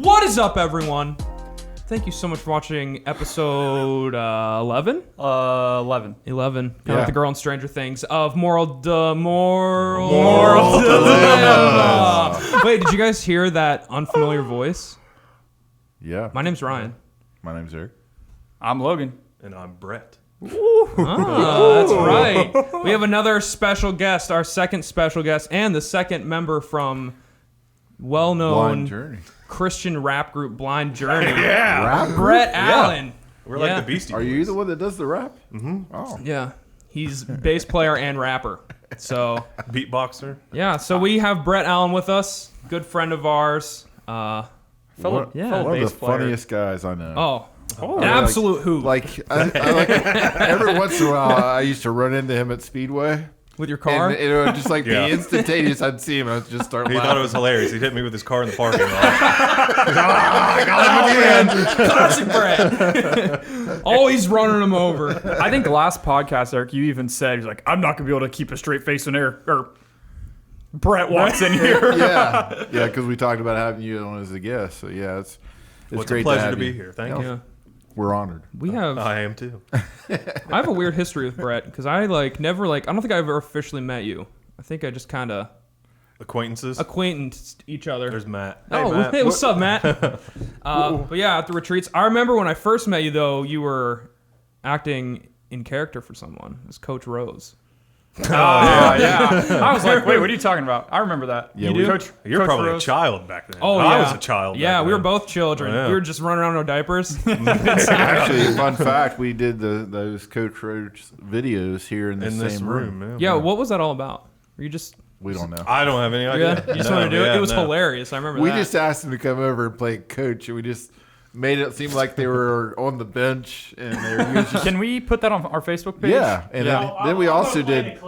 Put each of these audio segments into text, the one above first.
What is up, everyone? Thank you so much for watching episode 11? 11. 11. Kind of like the girl in Stranger Things of Moral Dilemma. Wait, did you guys hear that unfamiliar voice? Yeah. My name's Ryan. My name's Eric. I'm Logan. And I'm Brett. Oh, that's right. We have another special guest, our second special guest, and the second member from well-known Blind Journey. Christian rap group Blind Journey. Yeah. Rap? Brett Allen. We're like the Beastie Are Boys. you the one that does the rap? Mm-hmm. Oh. Yeah. He's bass player and rapper. So, Beatboxer? yeah. So we have Brett Allen with us, good friend of ours. Fellow One of the bass player. funniest guys I know. An absolute hoot. I like every once in a while, I used to run into him at Speedway. With your car? And it would just like Yeah. be instantaneous. I'd see him, I'd just start He laughing. thought it was hilarious. He hit me with his car in the parking lot. Classic Brett. Always running him over. I think the last podcast, Eric, you even said, he's like, I'm not going to be able to keep a straight face when Eric, or Brett walks in here. Yeah, because we talked about having you on as a guest. So yeah, it's Well, it's great a pleasure to have be you. here. Thank you. Yeah. We're honored. We have... I am too. I have a weird history with Brett because I never I don't think I've ever officially met you. I think I just kind of Acquaintances? acquainted each other. There's Matt. Hey, what's up, Matt? But yeah, at the retreats, I remember when I first met you though, you were acting in character for someone as Coach Rose. Yeah. I was like, wait, what are you talking about? I remember that. Yeah, You we- do? Coach Probably Rose. a child back then. Oh, I yeah. was a child Yeah, back we were then. both children. Yeah. We were just running around in our diapers. Actually, fun fact: we did those Coach Roach videos here in the In same this room. room. Yeah, what was that all about? Were you just... We don't know. I don't have any idea. You just want to do it? Yeah, It was no. hilarious. I remember We that. just asked them to come over and play coach, and we just made it seem like they were on the bench, and they were just, Can we put that on our Facebook page? yeah. And then we also did.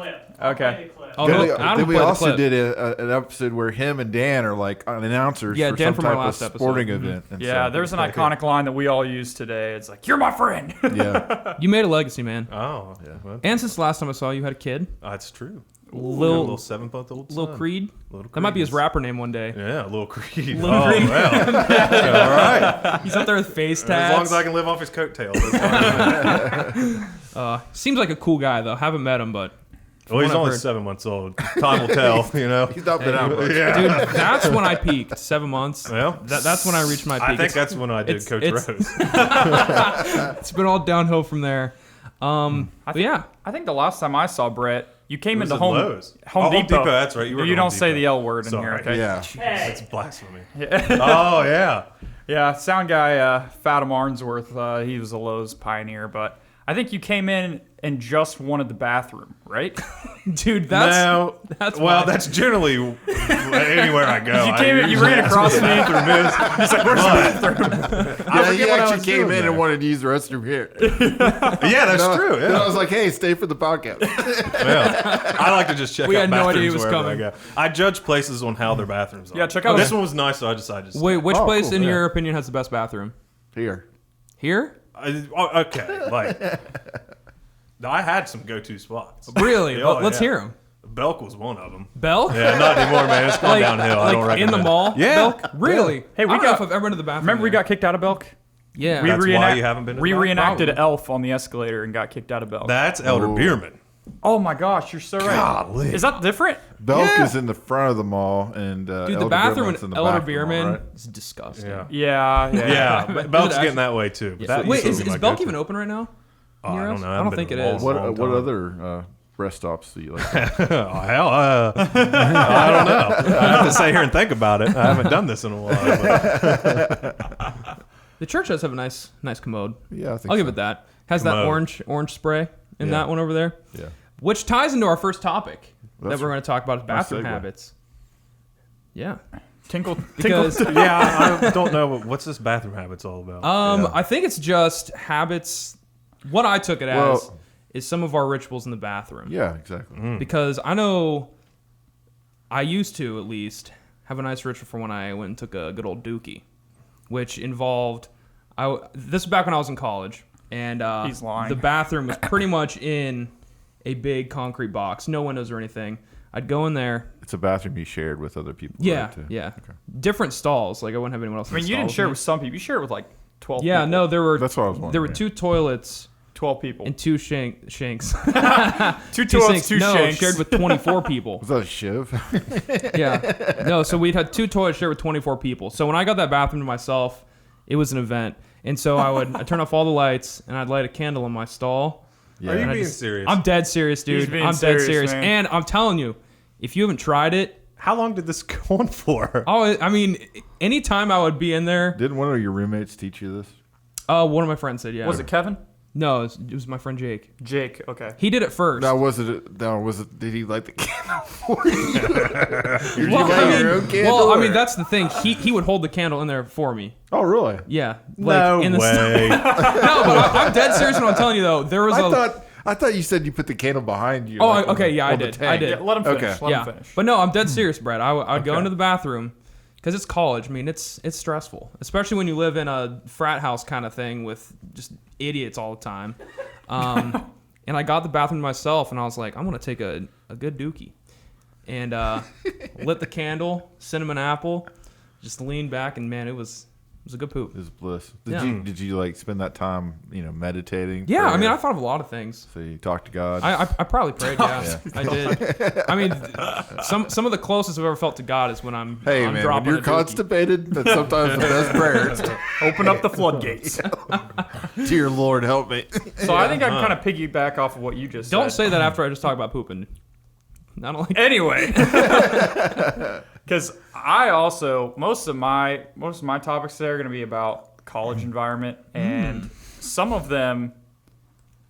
Okay. Oh, Then no, Adam we played the also clip. did an episode where him and Dan are like announcers Yeah, for Dan some from our type of last episode. sporting Mhm. event. And Yeah, so there's an it's iconic line that we all use today. It's like, you're my friend. Yeah, You made a legacy, man. Oh, yeah. Well, And since the last time I saw you, had a kid, that's true. Lil- little 7-month-old son. Lil Creed. Little That might be his Creed. rapper name one day. Yeah, Lil Creed. Lil oh, Creed. well. All right. He's up there with face As long tats. as I can live off his coattails. That's fine. Seems like a cool guy though. Haven't met him, but Well, he's I've only heard. 7 months old. Time will tell, you know. he's not been out much. Yeah. dude, that's when I peaked. 7 months. Well, That's when I reached my peak. I think that's when I did it's- Coach it's- Rose. It's been all downhill from there. But yeah, I think the last time I saw Brett, you came was into at Home, Lowe's. Home Oh, Home Depot. Depot, that's right. You were You at don't Home say Depot. the L word in Sorry. here, okay? Yeah, That's blasphemy. Oh, yeah. Yeah, sound guy, Fatima Arnsworth, he was a Lowe's pioneer, but I think you came in and just wanted the bathroom, right? dude, that's No. that's Well, why. that's generally anywhere I go. You came in, you ran across me. He's like, where's the bathroom? yeah. He forget what I actually was came doing in and there. wanted to use the restroom here. Yeah, that's true. Then I Yeah. was like, "Hey, stay for the podcast." Yeah. I like to just check We out had no idea he bathrooms was wherever coming. I go. I judge places on how their bathrooms are. Yeah, check out- This one was nice, so I decided to Wait, which Oh, place cool. in Yeah. your opinion has the best bathroom? Here, Here? Okay, like I had some go-to spots. Really? Oh, Let's yeah. hear them. Belk was one of them. Belk? Yeah, not anymore, man. It's gone downhill. I don't like in recommend the it. mall? Yeah. Belk? Really? Hey, we I don't know got- if I've ever been to the bathroom. Remember we there. got kicked out of Belk? Yeah. That's why you haven't been to We Belk? reenacted Probably. Elf on the escalator and got kicked out of Belk. That's Elder Ooh. Bierman. Oh my gosh, you're so right. Golly. Is that different? Belk Yeah. is in the front of the mall, and Dude, the Elder bathroom Bierman's in in the Elder back of the mall, Bierman right? is disgusting. Yeah. Yeah. Yeah, Is it Belk's actually- getting that way too. But that Wait, used to is be my Belk go-to. even open right now? Oh, I Near don't us? know. I don't think it is. What other rest stops do you like? Oh, hell, I don't know. I have to sit here and think about it. I haven't done this in a while. But The church does have a nice commode. Yeah, I think I'll give so. it that. Has that Commode. orange spray in Yeah. that one over there. Yeah. Which ties into our first topic that That's we're going to talk about, is bathroom segue. habits. Yeah. Tinkle. Because yeah, I don't know what's this bathroom habits all about. Yeah. I think it's just habits. What I took it as Well- is some of our rituals in the bathroom. Yeah, exactly. Because I know I used to, at least, have a nice ritual for when I went and took a good old dookie, which involved... this was back when I was in college, and He's lying. the bathroom was pretty much in a big concrete box, no windows or anything. I'd go in there. It's a bathroom you shared with other people. Yeah, right, too? yeah. Okay. Different stalls. Like I wouldn't have anyone else. I mean, you didn't share it with some people. You shared it with like 12 Yeah, people. no, there were. That's what I was wondering. There were yeah. 2 toilets 12 people. and 2 shanks. 2 Two toilets, sinks. 2 No, shanks. shared with 24 people. Was that a shiv? Yeah. No, so we'd had 2 toilets shared with 24 people. So when I got that bathroom to myself, it was an event. And so I'd turn off all the lights and I'd light a candle in my stall. Yeah. Are you And I being just- serious? I'm dead serious, dude. He's being I'm dead serious, serious. man. And I'm telling you, if you haven't tried it, How long did this go on for? I mean, anytime I would be in there, Didn't one of your roommates teach you this? one of my friends said, yeah. Was it Kevin? No, it was my friend Jake. Jake. Okay. He did it first. Now was it? Did he light the candle for you? Did you Well, light I mean, your own candle? well, I mean, or- that's the thing. He would hold the candle in there for me. Oh, really? Yeah. No in the way. No, but I'm dead serious when I'm telling you though. There was I thought you said you put the candle behind you. Oh, like okay, on- yeah, I on the did. tank. I did. Yeah, let him finish. Okay. Let yeah. him finish. But no, I'm dead serious, Brett. I would go Okay. into the bathroom because it's college. I mean, it's stressful, especially when you live in a frat house kind of thing with just idiots all the time. And I got the bathroom to myself, and I was like, I'm gonna take a good dookie, and lit the candle, cinnamon apple, just leaned back, and man, it was a good poop. It was bliss. Yeah. Did you like spend that time, meditating? Yeah, I mean, prayer? I thought of a lot of things. So you talked to God. I probably prayed, yeah. I did. I mean, some of the closest I've ever felt to God is when I'm Hey I'm man, when dropping you're a dookie. constipated, that's sometimes the best prayers. Open up the floodgates. Dear Lord, help me. So I think I can kind of piggyback off of what you just Don't said. say that after I just talk about pooping. I don't like. Anyway, because I also most of my topics today are going to be about college environment, and some of them,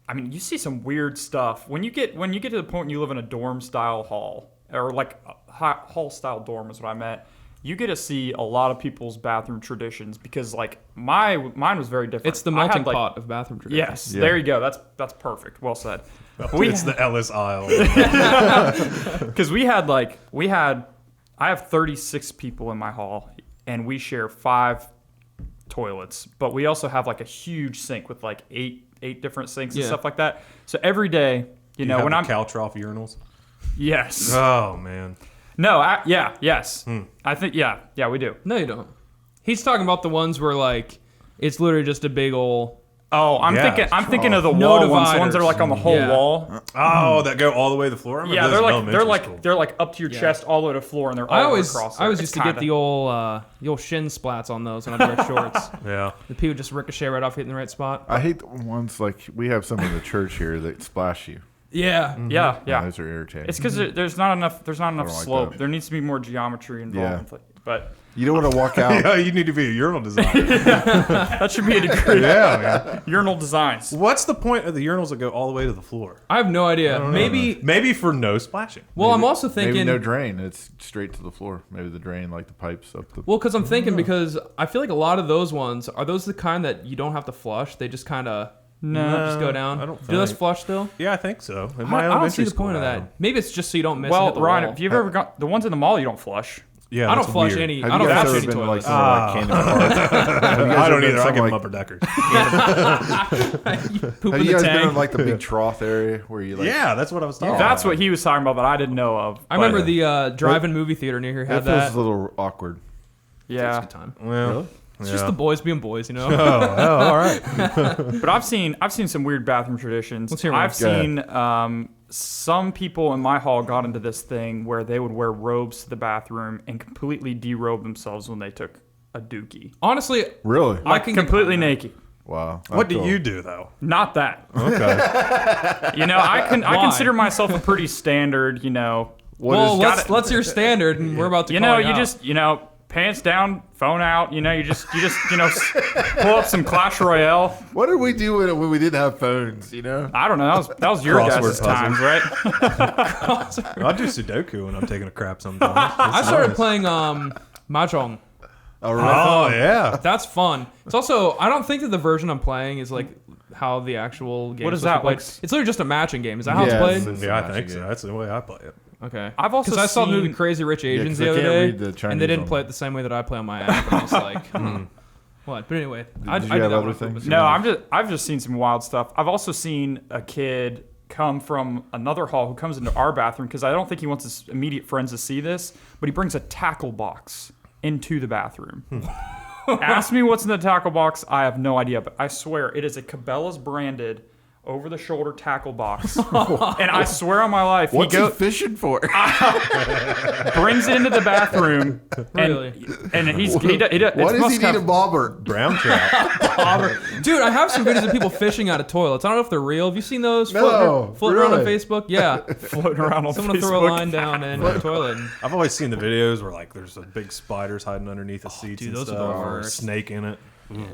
I mean, you see some weird stuff when you get to the point you live in a dorm style hall or like a hall style dorm is what I meant. You get to see a lot of people's bathroom traditions because like mine was very different. It's the I had, melting like- pot of bathroom traditions. Yes, Yeah. there you go. That's perfect. Well said. It's the Ellis aisle. Because I have 36 people in my hall, and we share 5 toilets, but we also have like a huge sink with like eight different sinks and Yeah. stuff like that. So every day, You know, have when the I'm cow trough urinals. yes, Oh man. no, yes, I think yeah, we do. No, you don't. He's talking about the ones where like it's literally just a big ol'. Oh, I'm Yeah, thinking of the No wall ones, the ones that are dividers. like on the whole Yeah. wall. Oh, that go all the way to the floor. I remember Yeah, those in elementary school. they're like up to your Yeah. chest all the way to the floor, and they're all I the way always across. there. used It's to get kinda- the old shin splats on those when I'd wear shorts. Yeah. The pee would just ricochet right off hitting the right spot. I hate the ones like we have some in the church here that splash you. Yeah. yeah. Those are irritating. It's because there's not enough don't like slope. that. There needs to be more geometry involved. Yeah. But You don't want to walk out. Yeah, you need to be a urinal designer. that should be a degree. Yeah, man. Urinal designs. What's the point of the urinals that go all the way to the floor? I have no idea. Maybe. For no splashing. Well, I'm also Maybe thinking. no drain. It's straight to the floor. Maybe the drain, like the pipes up the. Well, because I'm thinking because I feel like a lot of those ones are those the kind that you don't have to flush. They just kind of just go down. I don't Do those think. flush still? Yeah, I think so. In I my don't see elementary the school, point of I that. don't. Maybe it's just so you don't miss. Well, hit the Ryan, wall. if you've ever got the ones in the mall, you don't flush. Yeah, I don't that's flush weird. any. Have I you don't guys flush ever any been like toilets. somewhere like Canyon Park? Have you guys I ever don't been either. I somewhere give them like- upper deckers. Poop Have in you the guys been in tank. like the big trough area where you like? Yeah, that's what I was talking That's about. what he was talking about that I didn't know of. I but- remember the drive-in movie theater near here had That feels that. a little awkward. It's a Yeah, good time. Well, It's just the boys being boys, you know. oh, all right. but I've seen some weird bathroom traditions. Let's hear one. I've Go ahead. seen some people in my hall got into this thing where they would wear robes to the bathroom and completely derobe themselves when they took a dookie. Honestly, Really? I Like can get completely behind that. naked. Wow. What do Cool. you do though? Not that. Okay. You know, I Why? consider myself a pretty standard. You know, What well, is- let's hear standard, and we're about to. you call know, you you out. just pants down, phone out. You know, you just pull up some Clash Royale. What did we do when we didn't have phones? You know. I don't know. That was your Crossword guys' puzzles. times, right? I do Sudoku when I'm taking a crap sometimes. I started playing mahjong. Oh, really? Oh yeah. That's fun. It's also I don't think that the version I'm playing is like how the actual game. What is supposed to that, be played. like- It's literally just a matching game. Is that how Yeah, it's it's- played? it's- Yeah, I matching think so. game. That's the way I play it. Okay. I've also because I saw the movie seen- Crazy Rich Asians 'cause the I other can't day, read the and Chinese they didn't on play it the same way that I play on my app. And I was like, what? But anyway, I Did do you that have when other I'm pooping. things? No, I've just seen some wild stuff. I've also seen a kid come from another hall who comes into our bathroom because I don't think he wants his immediate friends to see this, but he brings a tackle box into the bathroom. Ask me what's in the tackle box. I have no idea, but I swear it is a Cabela's branded over-the-shoulder tackle box. And I swear on my life, What's he fishing for? brings it into the bathroom. Really? And he's What does he need a bobber? Brown trout. Dude, I have some videos of people fishing out of toilets. I don't know if they're real. Have you seen those No, floating around on really? Facebook? Yeah. floating around on Someone will Facebook. throw a line down in the toilet. And, I've always seen the videos where like there's a big spiders hiding underneath the seats dude, and those are stuff, the or a worst. snake in it.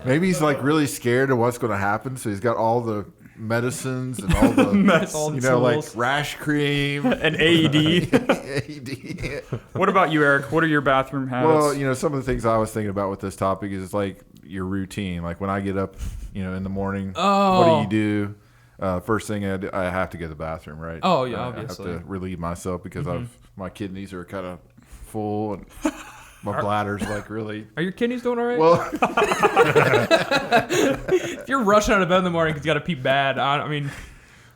Maybe he's like really scared of what's going to happen, so he's got all the medicines and all the all the you know, like tools. rash cream. An AED. AED. What about you, Eric? What are your bathroom habits? Well, you know, some of the things I was thinking about with this topic is like your routine. Like when I get up, you know, in the morning, what do you do? First thing I have to go to the bathroom, right? Oh, yeah, I obviously. have to relieve myself because my kidneys are kind of full and my bladder's like really. are your kidneys doing all right? Well, if you're rushing out of bed in the morning because you got to pee bad, I mean,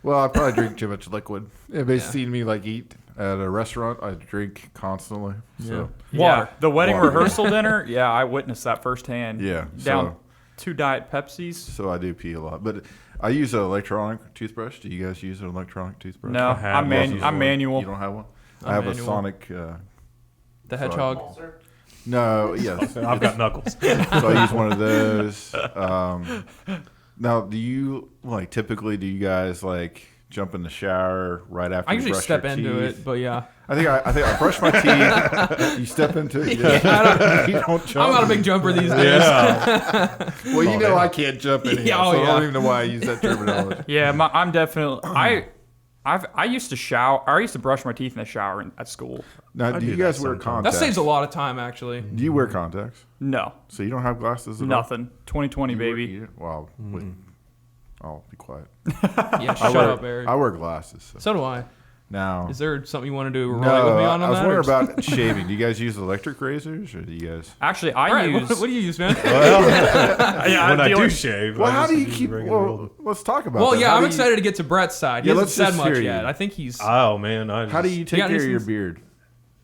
I probably drink too much liquid. Everybody's seen me like eat at a restaurant. I drink constantly. So yeah, the wedding Water. rehearsal dinner. Yeah, I witnessed that firsthand. Yeah, down so- 2 Diet Pepsis. so I do pee a lot, but I use an electronic toothbrush. Do you guys use an electronic toothbrush? No, have I'm, one. I'm manual. You don't have one? I'm I have manual. a Sonic. the hedgehog. No, yes. I've got knuckles. So I use one of those. Now, do you typically? Do you guys like jump in the shower right after? I you usually brush step your into teeth? it, but yeah. I think I brush my teeth. You step into it. You don't jump. I'm not a big jumper these days. Yeah. Well, you know I can't jump in here, Yeah, oh, so I yeah. don't even know why I use that terminology. Yeah, I'm definitely. I used to shower. I used to brush my teeth in the shower at school. Now, do do you that guys wear sometimes. That contacts? saves a lot of time, actually. Do you wear contacts? No, So you don't have glasses at all? nothing. 2020, You baby. Wow. I'll be quiet. Yeah, shut up, Eric. I wear glasses. So. So do I. Now, Is there something you want to do relate no, with me on I was that? wondering or- about shaving. Do you guys use electric razors, or do you guys? Actually, All I right, use. what do you use, man? yeah, When I the do only- shave, Well, I how just do you use keep? regular Well, old- let's talk about. Well, that. yeah, How I'm do you- excited to get to Brett's side. He Yeah, hasn't let's said just much hear yet. you. I think he's. Oh man, I just, How do you take got care of your any- beard?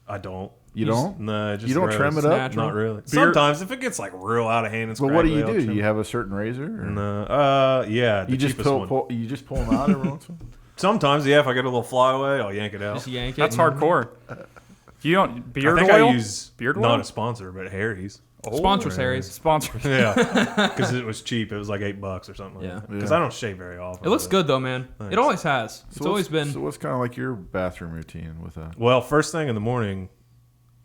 I don't. You don't? No, just You don't trim it up? Natural. Not really. Sometimes if it gets like real out of hand and But what do you scraggly, do? I'll trim You it. have a certain razor? Or? No, yeah, the You just cheapest one. pull. You just pull them out every once in a while. Sometimes, yeah, if I get a little flyaway, I'll yank it out. Just yank it. That's hardcore. You don't beard I think oil. I use beard oil. not a sponsor, but Harry's. Sponsors, Harry's. Sponsor. Yeah, because it was cheap. It was like $8 or something. Yeah. Like that. Because Yeah. I don't shave very often. It looks but- good though, man. Thanks. It always has. It's always been. So what's kind of like your bathroom routine with that? Well, first thing in the morning,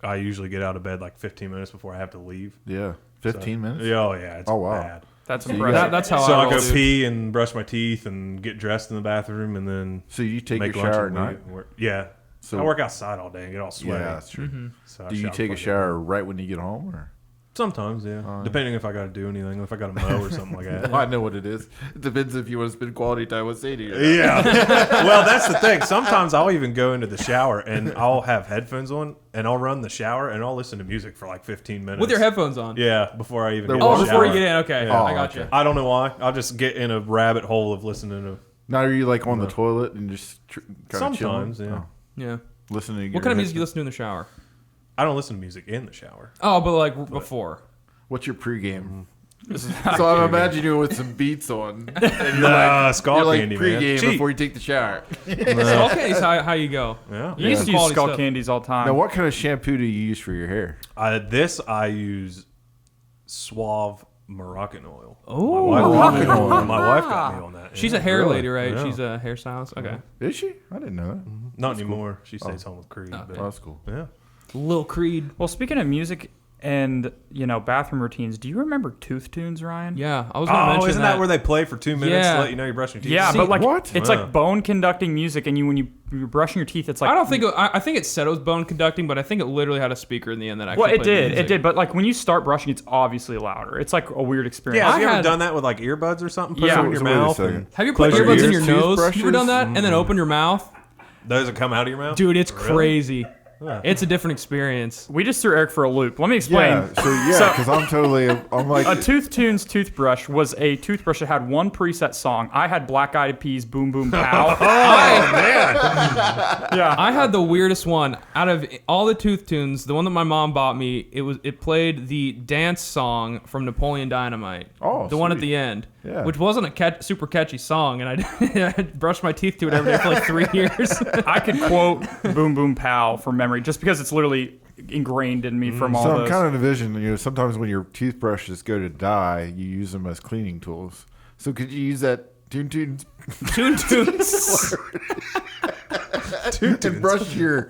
I usually get out of bed like 15 minutes before I have to leave. Yeah, 15 minutes. Yeah, oh yeah, it's Oh, wow. bad. That's you impressive. That's how So I I roll, go dude. pee and brush my teeth and get dressed in the bathroom and then So you take make your lunch shower at and night. leave. Yeah. So I work outside all day and get all sweaty. yeah, that's true. So I Do you take a before I go shower right when you get home, or? to bed. Sometimes, yeah. Depending if I got to do anything, if I got to mow or something like that. Well, I know what it is. It depends if you want to spend quality time with Sadie. Or not. Yeah. Well, that's the thing. Sometimes I'll even go into the shower and I'll have headphones on and I'll run the shower and I'll listen to music for like 15 minutes. With your headphones on. Yeah, before I even They're get in Oh, the before you shower. get in. Okay, Oh, I got okay. you. I don't know why. I'll just get in a rabbit hole of listening to. Now are you like on the toilet and just kind of Sometimes, chilling? yeah. Yeah. Listening. What kind of music do you listen to in the shower? I don't listen to music in the shower. Oh, but like before. What's your pregame? So I'm imagining you with some beats on. And you're Nah, like, Skull you're like Candy, man. pregame Cheap. before you take the shower. So, okay, so how you go? Yeah. You used to use Quality skull stuff. candies all the time. Now, what kind of shampoo do you use for your hair? This I use Suave Moroccan oil. Oh, Moroccan oil. My wife got me on that. She's yeah. a hair Really? lady, right? Yeah. She's a hairstylist. Okay. Is she? I didn't know that. Not anymore. She stays home with Creed. Oh, but, that's cool. yeah. Lil Creed. Well, speaking of music and bathroom routines, do you remember Tooth Tunes, Ryan? Yeah, I was gonna Oh, mention isn't that where they play for 2 minutes Yeah. to let you know you're brushing your teeth? Yeah, See, but like what? it's Yeah. like bone conducting music, and when you're brushing your teeth, it's like I don't think I think it said it was bone conducting, but I think it literally had a speaker in the end that actually. Well, it played did, music. it did, but like when you start brushing, it's obviously louder. It's like a weird experience. Yeah, have I you ever had- done that with like earbuds or something? Put Yeah. them in your So wait a mouth. second. And Have you put close earbuds in your ears, nose? You ever toothbrushes? done that and then open your mouth? those that come out of your mouth? Dude, it's Really? crazy. It's a different experience. We just threw Eric for a loop. Let me explain. Yeah, because I'm like, A Tooth Tunes toothbrush was a toothbrush that had one preset song. I had Black Eyed Peas, Boom Boom Pow. Yeah. I had the weirdest one out of all the Tooth Tunes. The one that my mom bought me, it played the dance song from Napoleon Dynamite. Oh, the one at sweet. the end, Yeah. which wasn't a super catchy song, and I brushed my teeth to it every day for like 3 years. I could quote Boom Boom Pow from memory just because it's literally ingrained in me from all so I'm those. kind of envisioning, sometimes when your toothbrushes go to die, you use them as cleaning tools. So could you use that Tunes Tunes. and brush your,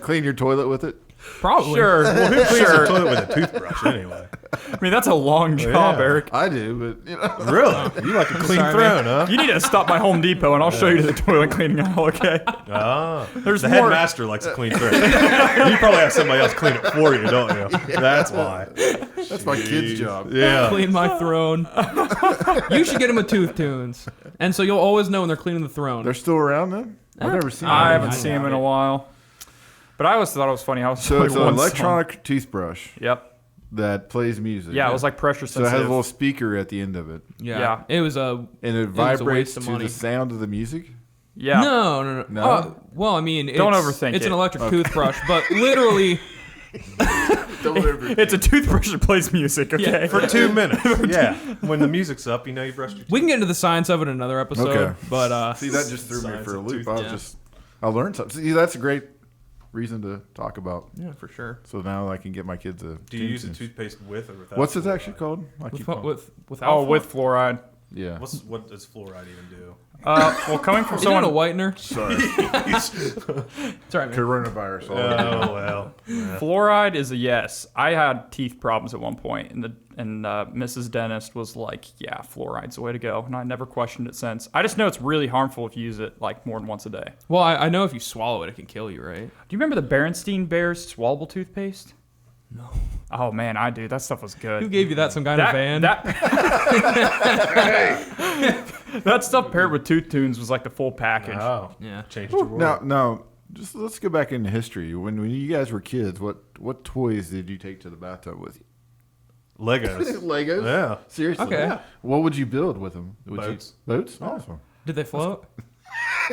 clean your toilet with it? Probably. Sure. Well, who Cleans the sure. toilet with a toothbrush anyway. I mean, that's a long job, Yeah. Eric. I do, but Really? You like a clean sorry, throne, huh? You need to stop by Home Depot and I'll show you the toilet cleaning aisle, okay? Ah, There's the more. headmaster likes a clean throat. You probably have somebody else clean it for you, don't you? That's why. that's my kid's job. Yeah. Clean my throne. You should get them a Tooth Tunes, and so you'll always know when they're cleaning the throne. They're still around then? I've never seen I them. haven't seen him in a while. But I always thought it was funny. I was So played it's an one electronic toothbrush Song. Yep. that plays music. Yeah, it was like pressure So it sensitive. has a little speaker at the end of it. Yeah. It was a. And it was a waste vibrates of to money. the sound of the music? Yeah. No. No? Well, I mean, Don't overthink it's it. an electric toothbrush, but literally, Don't ever. It's a toothbrush that plays music, okay? For 2 minutes. Yeah. When the music's up, you brushed your teeth. we can get into the science of it in another episode. Okay. But See, that just threw me Science for a of loop. tooth- I learned something. See, that's a great reason to talk about. yeah, for sure. So now I can get my kids a. Do you use a Tunes. toothpaste with or without? What's it fluoride? actually called? I keep calling it. Without. Oh, with fluoride. Yeah. What does fluoride even do? Well, coming from Is it a someone, whitener? Sorry. Sorry, man. Coronavirus. all over. Oh well. Yeah. fluoride is a yes. I had teeth problems at one point, and Mrs. Dentist was like, "Yeah, fluoride's the way to go," and I never questioned it since. I just know it's really harmful if you use it like more than once a day. Do Well, I know if you swallow it, it can kill you, right? you remember the Berenstein Bears swallowable toothpaste? No. Oh man, I do. That stuff was good. Who gave you that? Some kind of van? That stuff paired with Tooth Tunes was like the full package. Oh. Yeah. Changed your world. Now, just let's go back into history. When you guys were kids, what toys did you take to the bathtub with you? Legos. Legos? Yeah. Seriously? Okay. Yeah. What would you build with them? Boats. Boats? Awesome. Did they float?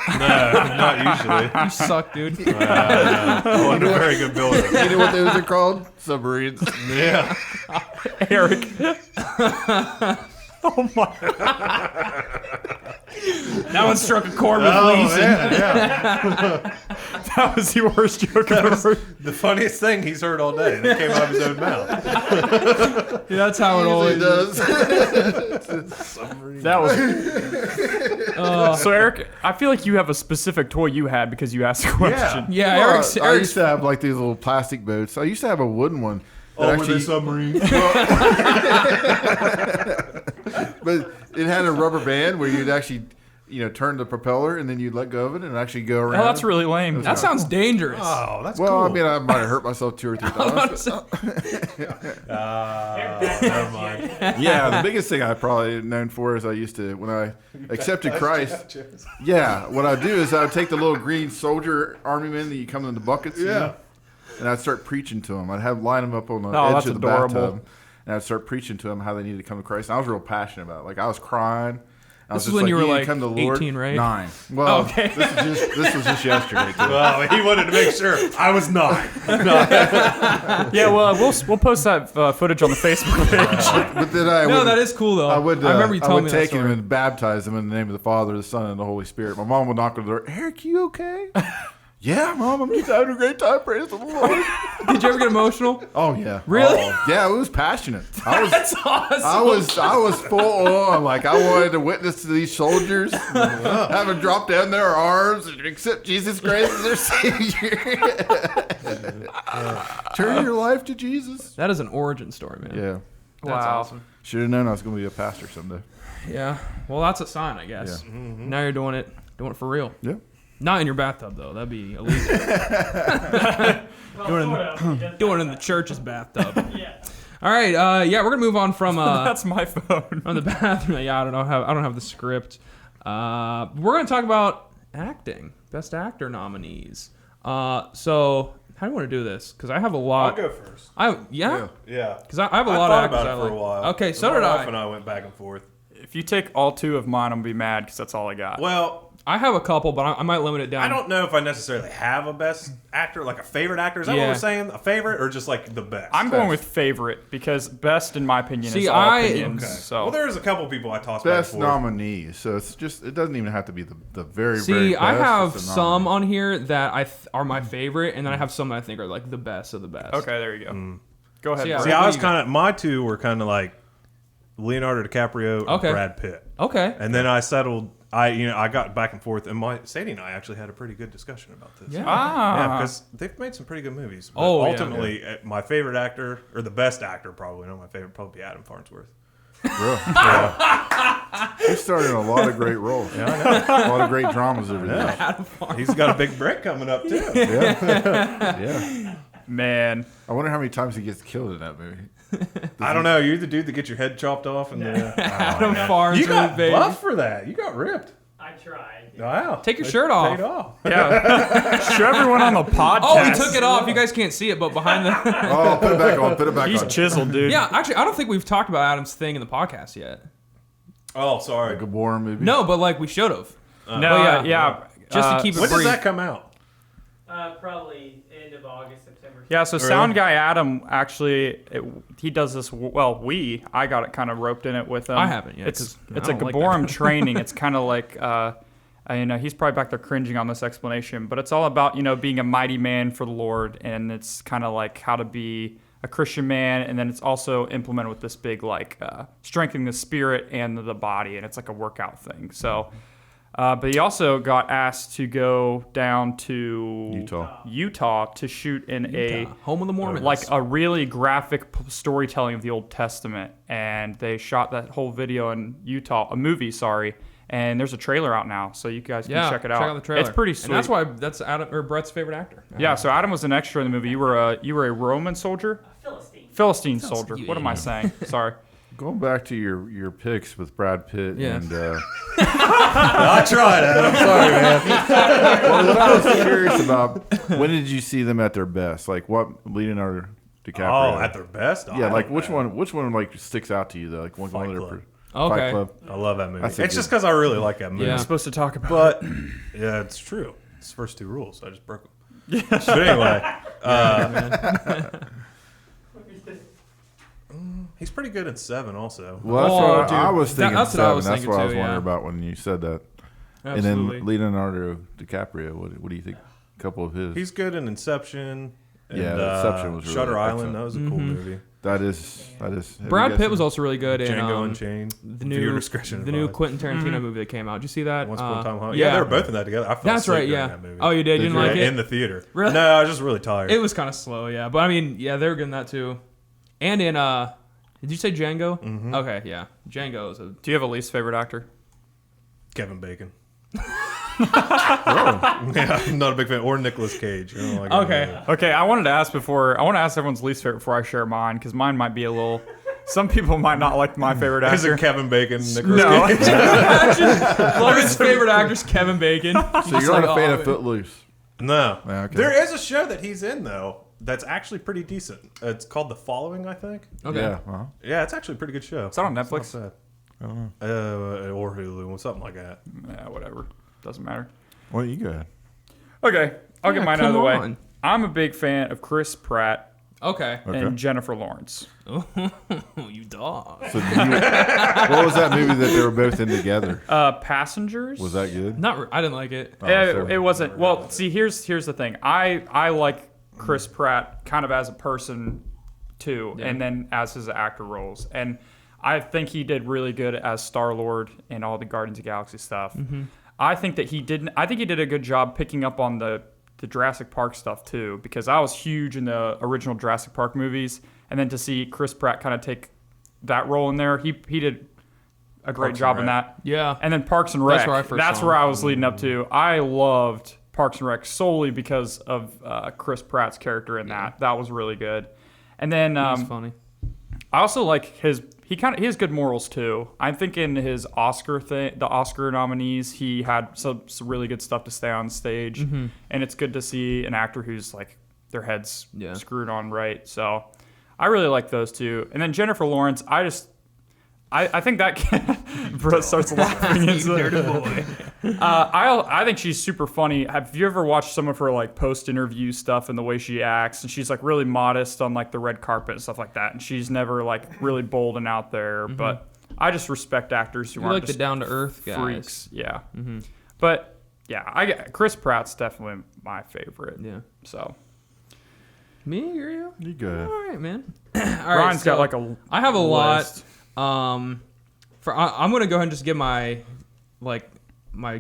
No, not usually. You suck, dude. I wasn't a very good builder. You know what those are called? Submarines. Yeah. Eric. Oh my! That one struck a chord with Oh, Leeson. yeah. That was the worst joke I've ever heard. The funniest thing he's heard all day. That came out of his own mouth. Yeah, that's how it always does. That was. So Eric, I feel like you have a specific toy you had because you asked the question. Yeah, Well, Eric's I used to have like these little plastic boats. I used to have a wooden one. That submarine? But it had a rubber band where you'd actually, turn the propeller and then you'd let go of it and actually go around. Oh, that's really lame. That sounds dangerous. Oh, that's Well, cool. I mean, I might have hurt myself 2 or 3 times. Never mind. Yeah, the biggest thing I probably known for is I used to, when I accepted Christ, what I'd do is I'd take the little green soldier army men that you come in the buckets, and I'd start preaching to them. I'd line them up on the edge that's of the adorable. bathtub, and I'd start preaching to them how they needed to come to Christ. And I was real passionate about it. Like, I was crying. I was This is just when you were need to like come to the Lord. 18, right? 9. Well, Okay. this was just yesterday, too. Well, he wanted to make sure I was not. Yeah, well, we'll post that footage on the Facebook page. But then I No, would, that is cool though. I would, remember you telling me that take him story. and baptize him in the name of the Father, the Son, and the Holy Spirit. My mom would knock on the door. Eric, you okay? Yeah, Mom, I'm just having a great time. Praise the Lord. Did you ever get emotional? Oh yeah, Really? Oh, yeah, it was passionate. That's awesome. I was full on. Like, I wanted to witness to these soldiers, have them drop down their arms and accept Jesus Christ as their Savior. Turn your life to Jesus. That is an origin story, man. Yeah, That's Wow. awesome. should have known I was going to be a pastor someday. Yeah. Well, that's a sign, I guess. Yeah. Now you're doing it for real. Yeah. Not in your bathtub though. That'd be illegal. doing it in the church's bathtub. Yeah. All right. Yeah, we're gonna move on from That's my phone. from the bathroom. Yeah, I don't have the script. We're gonna talk about acting, best actor nominees. So How do you want to do this? Because I have a I'll lot. go first. Yeah. Yeah. Because I have a I lot thought of actors about it I for like. a while. Okay, so My did wife I. and I went back and forth. If you take all 2 of mine, I'm gonna be mad because that's all I got. Well, I have a couple, but I might limit it down. I don't know if I necessarily have a best actor, like a favorite actor. Is that what Yeah. we're saying? A favorite or just like the best? I'm going with favorite because best, in my opinion, See, is all I- opinions. Okay. So Well, there's a couple people I tossed Best back and forth. nominee. So it's just, it doesn't even have to be the very, See, very best. I have It's a some nominee. on here that are my favorite, and then I have some that I think are like the best of the best. okay, there you go. Go ahead. So, yeah, Brett. See, What I do was you got? kind of, my 2 were kind of like Leonardo DiCaprio and Okay. Brad Pitt. Okay. And then I settled, I got back and forth, and Sadie and I actually had a pretty good discussion about this. Yeah. Yeah, because they've made some pretty good movies. But Oh, yeah. ultimately, my favorite actor, or the best actor probably, not my favorite, probably Adam Farnsworth. Really? He starred in a lot of great roles. Yeah, I know. A lot of great dramas over there. He's got a big break coming up, too. Yeah. Man, I wonder how many times he gets killed in that movie. I don't know. You're the dude that gets your head chopped off. And Adam Farnsworth, you got baby. buff for that. You got ripped. I tried. Wow. Take your shirt off. Take it off. yeah. Show everyone on the podcast. Oh, he took it off. You guys can't see it, but behind the. Oh, put it back on. Put it back He's on. chiseled, dude. Yeah, actually, I don't think we've talked about Adam's thing in the podcast yet. Oh, sorry. Like a war movie. No, but like we should have. No, But yeah. Just to keep it When does brief. that come out? Probably end of August, September. Yeah, so Really? Sound Guy Adam actually, he does this. Well, I got it kind of roped in it with him. I haven't yet, It's 'cause it's I a don't like Gaborum that. training. It's kind of like, he's probably back there cringing on this explanation, but it's all about being a mighty man for the Lord, and it's kind of like how to be a Christian man, and then it's also implemented with this big like strengthening the spirit and the body, and it's like a workout thing. So. But he also got asked to go down to Utah to shoot in Home of the Mormons. like a really graphic storytelling of the Old Testament, and they shot that whole video in Utah, a movie, sorry. And there's a trailer out now, so you guys can check it out. Check out the trailer. It's pretty sweet. And that's why that's Adam or Brett's favorite actor. Yeah. So Adam was an extra in the movie. You were a Roman soldier, Philistine soldier. What am I saying? Sorry. Going back to your picks with Brad Pitt Yeah. and I tried, Adam. Sorry, man. well, what I was curious about, when did you see them at their best? Like what Leonardo DiCaprio? Oh, at their best? Yeah, I like don't which know. one like sticks out to you though? Like one Fight of their Club. Okay. Fight Club. I love that movie. That's It's a just good- because I really like that movie. Yeah. We're supposed to talk about. But, yeah, it's true. It's the first 2 rules. I just broke them. Yeah. But anyway. He's pretty good at 7 also. Well, that's Oh, what I dude. was thinking. That's what I seven. was That's thinking what I was too, wondering yeah. about when you said that. Absolutely. And then Leonardo DiCaprio. What do you think? A couple of his. He's good in Inception. And, Yeah, Inception was really Shutter Island. excellent. That was a cool movie. That is. Have you Brad guys Pitt seen was it? also really good in Django Unchained. the Viewer new discretion the new advised. Quentin Tarantino movie that came out. Did you see that? Once Upon a Time in Hollywood. yeah, Yeah, they were both in that together. I fell That's asleep right. during Yeah. that movie. Oh, you did? You didn't you? like in it? the theater. Really? No, I was just really tired. It was kind of slow, yeah. But I mean, yeah, they were good in that too. And in did you say Django? Mm-hmm. Okay, yeah. Django is a Do you have a least favorite actor? Kevin Bacon. Yeah, I'm not a big fan. Or Nicolas Cage. I don't like him Okay. either. Okay, I wanted to ask everyone's least favorite before I share mine, because mine might be a little. Some people might not like my favorite Is actor. it Kevin Bacon, Nicolas No. Cage? Logan's favorite actor's Kevin Bacon. So you're not a fan of Footloose? No. Okay. There is a show that he's in, though, that's actually pretty decent. It's called The Following, I think. Okay. Yeah. Uh-huh. Yeah, it's actually a pretty good show. Is that on It's Netflix? not bad. Or Hulu, or something like that. Yeah, whatever. Doesn't matter. Well, you go ahead. Okay, I'll Yeah, get mine out of the come way. on. I'm a big fan of Chris Pratt Okay. Okay. and Jennifer Lawrence. Oh, you dog. So what was that movie that they were both in together? Passengers. Was that good? I didn't like it. It wasn't. Well, see, here's the thing. I like Chris Pratt kind of as a person too, Yeah. and then as his actor roles. And I think he did really good as Star-Lord and all the Guardians of the Galaxy stuff. Mm-hmm. I think that he didn't. I think he did a good job picking up on the Jurassic Park stuff too, because I was huge in the original Jurassic Park movies, and then to see Chris Pratt kind of take that role in there, he did a great Parks job and in Rec. that. Yeah. And then Parks and Rec. That's where I first That's saw where him. I was leading up to. I loved Parks and Rec solely because of Chris Pratt's character in that. That was really good. And then It's funny. I also like he has good morals too. I'm thinking his Oscar thing, the Oscar nominees, he had some really good stuff to stay on stage, Mm-hmm. and it's good to see an actor who's like their heads Yeah. screwed on right. So I really like those two. And then Jennifer Lawrence, I think that Bro starts laughing. I think she's super funny. Have you ever watched some of her like post-interview stuff and the way she acts? And she's like really modest on like the red carpet and stuff like that. And she's never like really bold and out there. But I just respect actors who You aren't like the just down to earth guys. freaks. Yeah. But yeah, Chris Pratt's definitely my favorite. Yeah. So Me or you? You good? All right, man. All right, Ryan's got so like a I have a list. lot. I'm gonna go ahead and just give my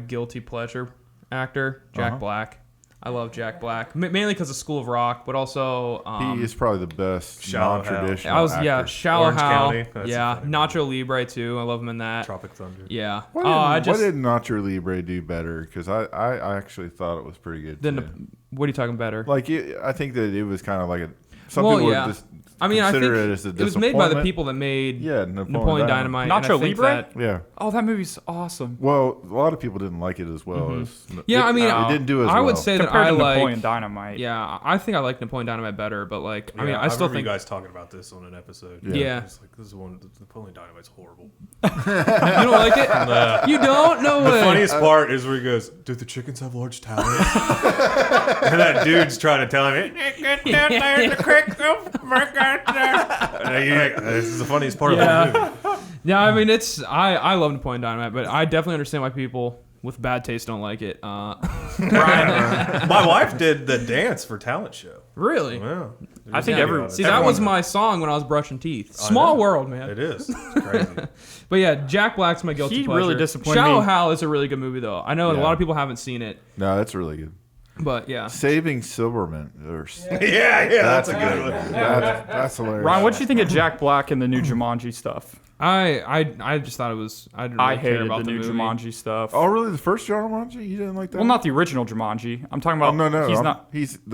guilty pleasure actor, Jack Black. I love Jack Black, mainly because of School of Rock, but also He is probably the best Shallow Hal. non-traditional actor. Shallow Orange Hal, County, that's yeah, a funny Nacho Libre too. I love him in that. Tropic Thunder. Yeah. What did Nacho Libre do better? Because I actually thought it was pretty good. Too. What are you talking better? Like I think that it was kind of like some Well, people yeah. would just I mean, I think consider it as a it was made by the disappointment. people that made Napoleon Napoleon Dynamite. and I Nacho think Libre? that- Yeah. Oh, that movie's awesome. Well, a lot of people didn't like it as well as. Yeah, I mean, it didn't do as well. I would say that Compared I to like. Napoleon Dynamite. Yeah, I think I like Napoleon Dynamite better, but like, I mean, Yeah, I still remember think you guys talking about this on an episode. Yeah. It's like, this is one. Napoleon Dynamite's horrible. you don't like it. Nah. You don't? No The way. funniest part is where he goes, "Do the chickens have large talons?" And that dude's trying to tell him, this is the funniest part of the movie. Yeah, I mean, I love Napoleon Dynamite, but I definitely understand why people with bad taste don't like it. My wife did the dance for talent show. Really? Yeah. I think See, that was my song when I was brushing teeth. Small world, man. It is. It's crazy. But yeah, Jack Black's my guilty He pleasure. really disappointed Shallow me. Hal is a really good movie, though. I know a Yeah. lot of people haven't seen it, No, that's really good. but yeah. Saving Silverman. yeah, that's a good one. That's hilarious. Ryan, what did you think of Jack Black and the new Jumanji stuff? I just thought it was. I didn't really I care hated about the new movie. Jumanji stuff. Oh, really? The first Jumanji? You didn't like that? Well, not the original Jumanji. I'm talking Oh, about. no. He's I'm, not.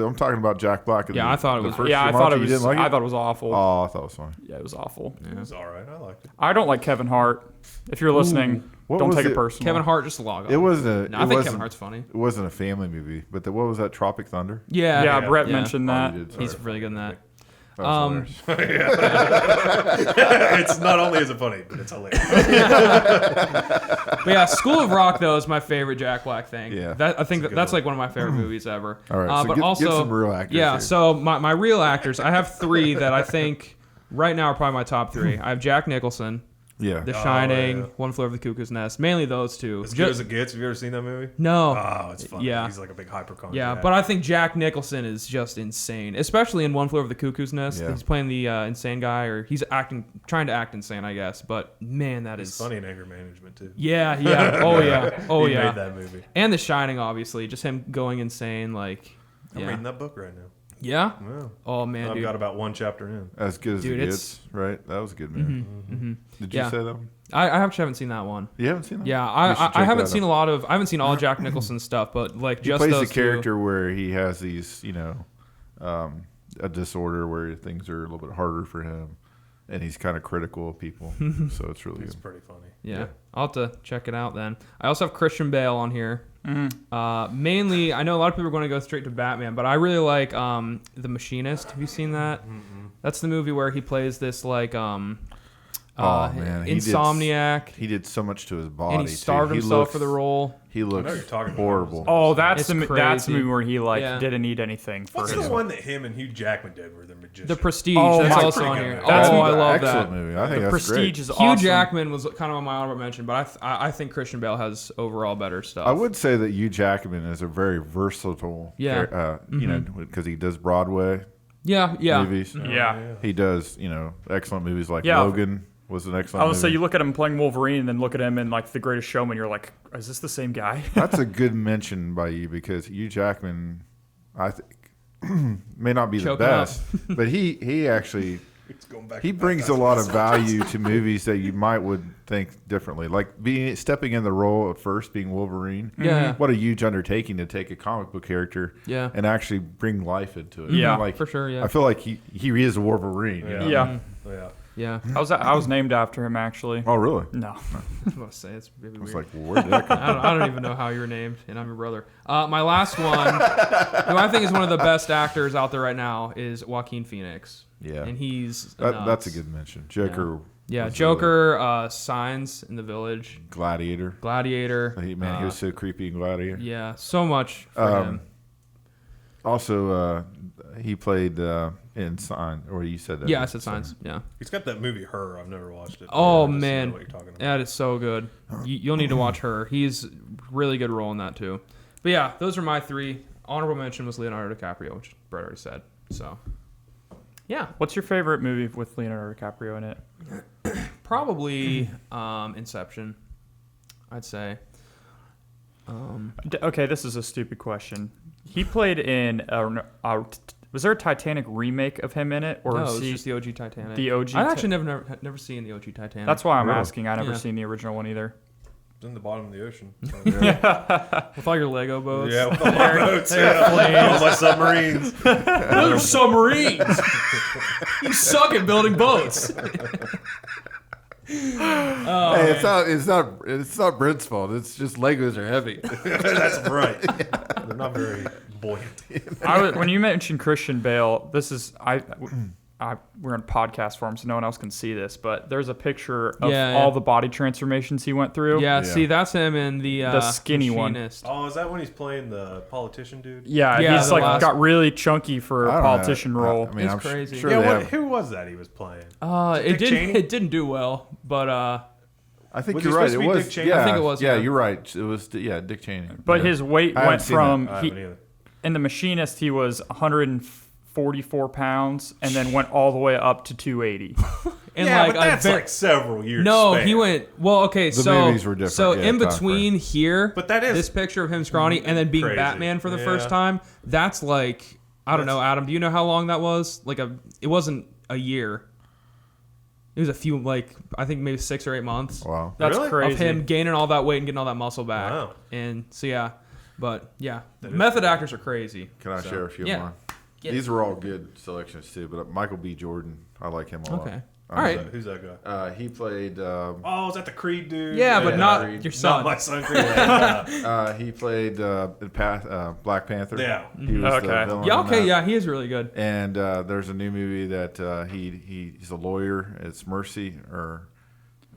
I'm talking about Jack Black. Yeah, I thought it was- First Yeah, I Jumanji. thought it You was. didn't like it? I thought it was awful. Oh, I thought it was fine. Yeah, it was awful. It was all right. I liked it. I don't like Kevin Hart. If you're listening, What don't was take it it? personal. Kevin Hart just log on. It wasn't. No, I think Kevin Hart's funny. It wasn't a family movie, but what was that? Tropic Thunder. Yeah, Yeah, Brett yeah. mentioned Oh, that. you did, He's sorry. really good in that. That was hilarious. It's not only is it funny, but it's hilarious. But yeah, School of Rock though is my favorite Jack Black thing. Yeah. I think a good that's one. like one of my favorite movies ever. All right, so but get also some real actors Yeah, here. so my real actors, I have three that I think right now are probably my top three. I have Jack Nicholson, Yeah. The Shining, yeah. One Flew Over the Cuckoo's Nest, mainly those two. As good as it gets. Have you ever seen that movie? No. Oh, it's fun. Yeah. He's like a big hypochondriac. Yeah, but I think Jack Nicholson is just insane, especially in One Flew Over the Cuckoo's Nest. Yeah. He's playing the insane guy, or he's trying to act insane, I guess. But man, that He's is funny in anger management too. Yeah, yeah, oh yeah, oh He yeah. made that movie. And The Shining, obviously, just him going insane, like. I'm Yeah. reading that book right now. Yeah. Yeah. Oh man, I've dude. got about one chapter in. As good as Dude, it it's- gets, right? That was a good movie. Did you Yeah. say that one? I actually haven't seen that one. You haven't seen that? Yeah, You should I check haven't that seen out. a lot of. I haven't seen all Jack Nicholson stuff, but like He just plays those a character where he has these, a disorder where things are a little bit harder for him, and he's kind of critical of people. So it's really It's good. pretty funny. Yeah. I'll have to check it out then. I also have Christian Bale on here. Mm-hmm. Mainly, I know a lot of people are going to go straight to Batman, but I really like The Machinist. Have you seen that? That's the movie where he plays this like Oh, man, he did insomniac, He did so much to his body. and he starved too. himself for the role. He I know looks you're talking about horrible. it. Oh, that's It's the that's the crazy. movie where he like Yeah. didn't eat anything for What's his. the one that him and Hugh Jackman did where they're magicians? The Prestige. Oh, that's my also pretty on good here. movie. That's Oh, an I love excellent that. movie. I think The that's Prestige great. is Hugh awesome. Jackman was kind of on my honorable mention, but I think Christian Bale has overall better stuff. I would say that Hugh Jackman is a very versatile, Yeah. because he does Broadway Yeah. movies. Yeah. He does, excellent movies like Yeah. Logan was an excellent I would movie. say you look at him playing Wolverine and then look at him in like The Greatest Showman. You're like, is this the same guy? That's a good mention by you because Hugh Jackman, I think, may not be Choke the him up. best, but he actually It's going back he to brings a lot of value to movies that you might would think differently. Like stepping in the role at first, being Wolverine. Yeah. What a huge undertaking to take a comic book character Yeah. and actually bring life into it. Yeah, like for sure, yeah. I feel like he is a Wolverine. Yeah. You know? Yeah. Yeah. Yeah. I was named after him actually. Oh, really? No. I was about to say it's maybe I was weird. like, well, where did that come from? I don't even know how you're named, and I'm your brother. My last one, who I think is one of the best actors out there right now, is Joaquin Phoenix. Yeah. And he's That's a good mention. Joker. Yeah, was Joker, Signs in the Village, Gladiator. Gladiator. He was so creepy in Gladiator. Yeah, so much for him. Also, he played in Sign, or you said that. Yeah, I said Signs. Yeah. He's got that movie Her. I've never watched it. Oh I just man, know what you're talking about. that is so good. You'll need to watch Her. He's really good role in that too. But yeah, those are my three. Honorable mention was Leonardo DiCaprio, which Brett already said. So yeah, What's your favorite movie with Leonardo DiCaprio in it? probably Inception. I'd say. Okay, this is a stupid question. He played in was there a Titanic remake of him in it, or No, it was was he just the OG Titanic. the OG? I actually never seen the OG Titanic. That's why I'm Really? asking. I never Yeah. seen the original one either. It's in the bottom of the ocean. with all your Lego boats. Yeah, with all my boats. Yeah. All my submarines. Those are submarines. You suck at building boats. Oh, Hey, man. it's not Brent's fault. It's just Legos are heavy. That's right. They're not very buoyant. When you mentioned Christian Bale, this is we're in podcast form, so no one else can see this, but there's a picture of all the body transformations he went through. Yeah, Yeah. see, that's him in the skinny one. Machinist. Oh, is that when he's playing the politician dude? Yeah, Yeah, he's the like last- got really chunky for I a don't know. politician role. I mean, It's I'm crazy. Sure Yeah, they have- who was that he was playing? It Dick Cheney? didn't do well, but I think Was you're he right. supposed It to be was. Dick Cheney? Yeah, I think it was, Yeah, yeah. you're right. It was. Yeah, Dick Cheney. But Yeah. his weight I haven't went seen from I haven't either. in the Machinist he was 144 pounds and then went all the way up to 280. and yeah, like but that's a like several years. no, span. he went well. Okay, so movies were different, so yeah, in time between here, But that is- this picture of him scrawny and then being Crazy. Batman for the Yeah. first time. That's like I don't know, Adam. Do you know how long that was? It wasn't a year. It was a few, like I think maybe 6 or 8 months. Wow. That's Really? crazy. Of him gaining all that weight and getting all that muscle back. Wow. And so yeah, but yeah, That is method cool. actors are crazy. Can I So, share a few yeah. of mine? Yeah. These were all good selections too, but Michael B. Jordan, I like him a lot. Okay. Um, All right. Who's that guy? He played. Oh, is that the Creed dude? Yeah, but not Creed. your Not son. my son Creed. He played Black Panther. Yeah. He was Okay. the villain Yeah, in okay, that. yeah, he is really good. And there's a new movie that he's a lawyer. It's Mercy, or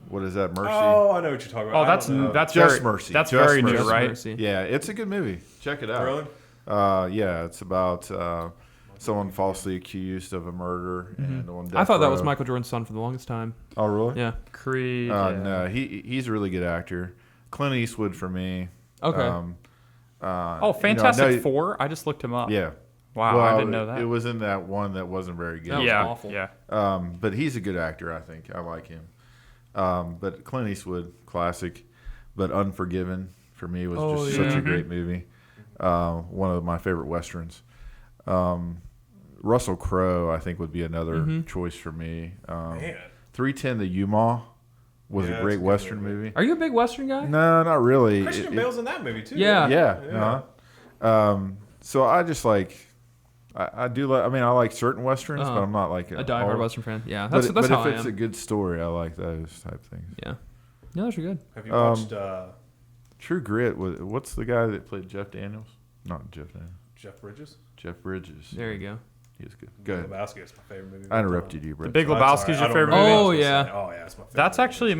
what is that? Mercy. Oh, I know what you're talking about. Oh, I that's don't know. that's Just very Mercy. That's Just very new, Mercy. right? Mercy. Yeah, it's a good movie. Check it out. Really? Yeah, it's about someone falsely accused of a murder and on I death thought that was row. Michael Jordan's son for the longest time. Oh, really? Yeah. Creed. yeah. No, he's a really good actor. Clint Eastwood for me. Okay. Fantastic you know, Four. I just looked him up. Yeah. Wow, Well, I didn't know that. It was in that one that wasn't very That good. was yeah, awful. yeah. But he's a good actor, I think. I like him. But Clint Eastwood, classic. But Unforgiven, for me, was just such a great movie. One of my favorite Westerns. Russell Crowe, I think, would be another choice for me. Man. 310 to Yuma was Yeah, a that's great a good Western movie. movie. Are you a big Western guy? No, not really. Christian Bale's in that movie too. Yeah. Yeah. So I just like, I do like, I mean, I like certain Westerns, Uh-huh. but I'm not like A diehard all- Western fan. Yeah, But, that's how if I it's am. a good story, I like those type things. Yeah. Yeah, those are good. Have you watched True Grit, what's the guy that played Jeff Daniels? Not Jeff Daniels. Jeff Bridges? Jeff Bridges. There you go. He was good. Go ahead. Lebowski is my favorite movie. I interrupted you, The Brett. Big Lebowski's your favorite know. movie? Oh, yeah. Oh yeah, it's my favorite. That's movie. actually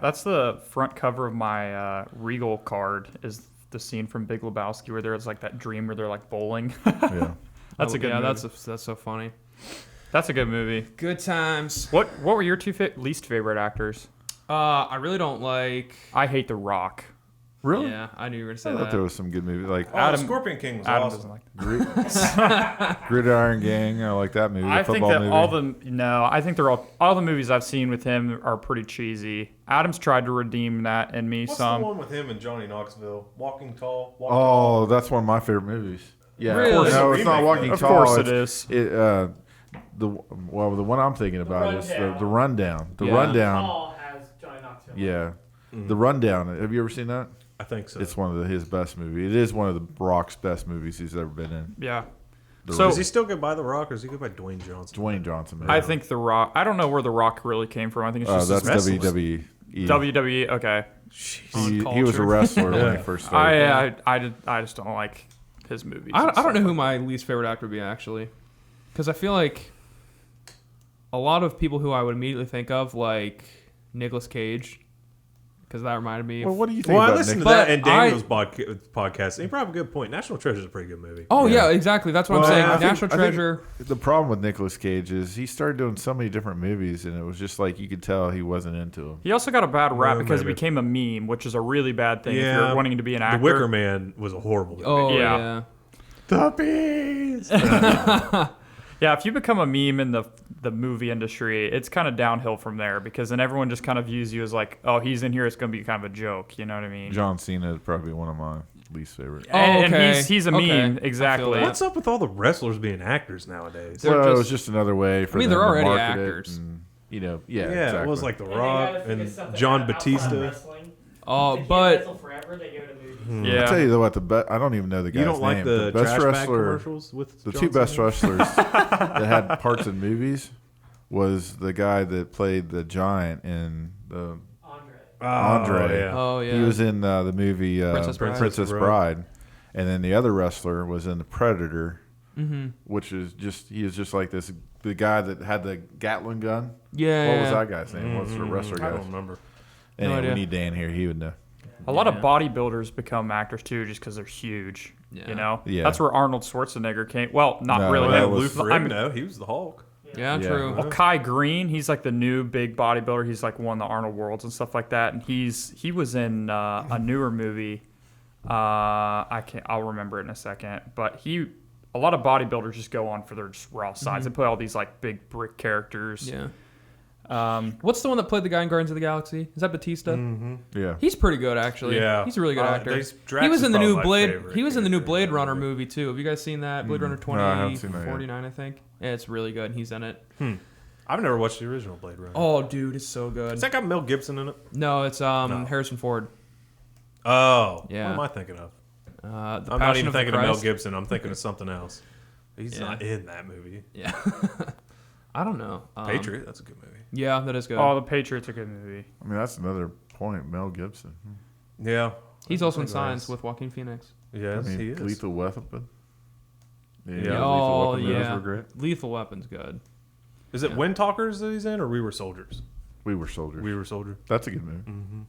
that's the front cover of my Regal card. Is the scene from Big Lebowski where there's like that dream where they're like bowling. Yeah. That's a good. Yeah, movie. that's so funny. That's a good movie. Good times. What were your two least favorite actors? I really don't like. I hate The Rock. Really? Yeah, I knew you were gonna I say thought there that. was some good movies like Oh, Adam- Scorpion King was Adam awesome. doesn't like. Gridiron Gang. I like that movie. The I think football that movie. I think they're all the movies I've seen with him are pretty cheesy. Adam's tried to redeem that in me What's some. the one with him and Johnny Knoxville? Walking Tall. Walking Oh, that's one of my favorite movies. Yeah. Really? No, It's a it's not remake, Walking though. Of Tall. course it it's- is. The one I'm thinking about is the Rundown. The Yeah. Rundown. Paul has Johnny Knoxville. Yeah. The Rundown. Have you ever seen that? I think so. It's one of his best movies. It is one of the Rock's best movies he's ever been in. Yeah. So- Does he still go by The Rock, or does he go by Dwayne Johnson? Dwayne Johnson. Man. I think The Rock. I don't know where The Rock really came from. I think it's just that's his WWE. WWE. Okay. He was a wrestler when he first started. I just don't like his movies. I and don't know stuff. who my least favorite actor would be, actually. Because I feel like a lot of people who I would immediately think of, like Nicolas Cage, because that reminded me of... Well, what do you think Well, I about listened Nick? to that But and Daniel's podcast. And he brought up a good point. National Treasure is a pretty good movie. Oh, Yeah. yeah, exactly. That's what Well, I'm saying. I think- National I think Treasure... The problem with Nicolas Cage is he started doing so many different movies, and it was just like you could tell he wasn't into them. He also got a bad rap Well, because he maybe. became a meme, which is a really bad thing if Yeah. you're wanting to be an actor. The Wicker Man was a horrible movie. Oh, Yeah. yeah. The Beast! Yeah, if you become a meme in the movie industry, it's kind of downhill from there because then everyone just kind of views you as like, oh, he's in here, it's going to be kind of a joke. You know what I mean? John Cena is probably one of my least favorite. Oh, And okay. he's a Okay. meme, I feel exactly. that. What's up with all the wrestlers being actors nowadays? They're Well, it was just- just another way for I mean, them they're to already market it actors. and, Yeah, exactly. it was like The And they Rock gotta think and of something John outside Batista. wrestling. Oh, They can't but... wrestle forever, they go to movies. Yeah. I'll tell you though what I don't even know the guy's You don't like name. the best trash bag wrestler, commercials with the John two best Cena? wrestlers that had parts in movies was the guy that played the giant in the Andre. Andre. Yeah. Oh, yeah. He was in the movie Princess Bride. Princess Bride, and then the other wrestler was in the Predator, Mm-hmm. which is he is just like the guy that had the Gatling gun. Yeah. What was that guy's name? What's the wrestler I guy? don't remember. Anyway, idea. we need Dan here. He would know. A lot of Yeah. bodybuilders become actors too, just because they're huge. Yeah. You know, Yeah. that's where Arnold Schwarzenegger came. Well, not No, really. that Well, was- Lou I mean- Ferrigno, he was the Hulk. Yeah, Yeah. true. Well, Kai Green, he's like the new big bodybuilder. He's like won the Arnold Worlds and stuff like that. And he was in a newer movie. I'll remember it in a second. But a lot of bodybuilders just go on for their just raw sides. They play all these like big brick characters. Yeah. Um, What's the one that played the guy in Guardians of the Galaxy? Is that Batista? Yeah. He's pretty good, actually. Yeah. He's a really good actor. Drax He was is in the probably new my Blade. favorite He was in the new character Blade that Runner movie too. Have you guys seen that? Blade Runner No, I haven't seen that yet. 2049, I think. Yeah, it's really good. He's in it. I've never watched the original Blade Runner. Oh, dude, it's so good. Has that got Mel Gibson in it? No, it's No. Harrison Ford. Oh. Yeah. What am I thinking of? The I'm Passion not even of the thinking of Mel Christ. Gibson. I'm thinking of something else. He's Yeah. not in that movie. Yeah. I don't know. Patriot, that's a good movie. Yeah, that is good. oh, The Patriot's a good movie. I mean, that's another point. Mel Gibson. Yeah. He's also in Nice. Signs with Joaquin Phoenix. Yes, I mean, he is. Lethal Weapon. Yeah. Lethal Oh, Weapon movies yeah. were great. Lethal Weapon's good. Is it Yeah. Wind Talkers that he's in, or We Were Soldiers? We Were Soldiers. We Were Soldiers. That's a good movie. Mm-hmm.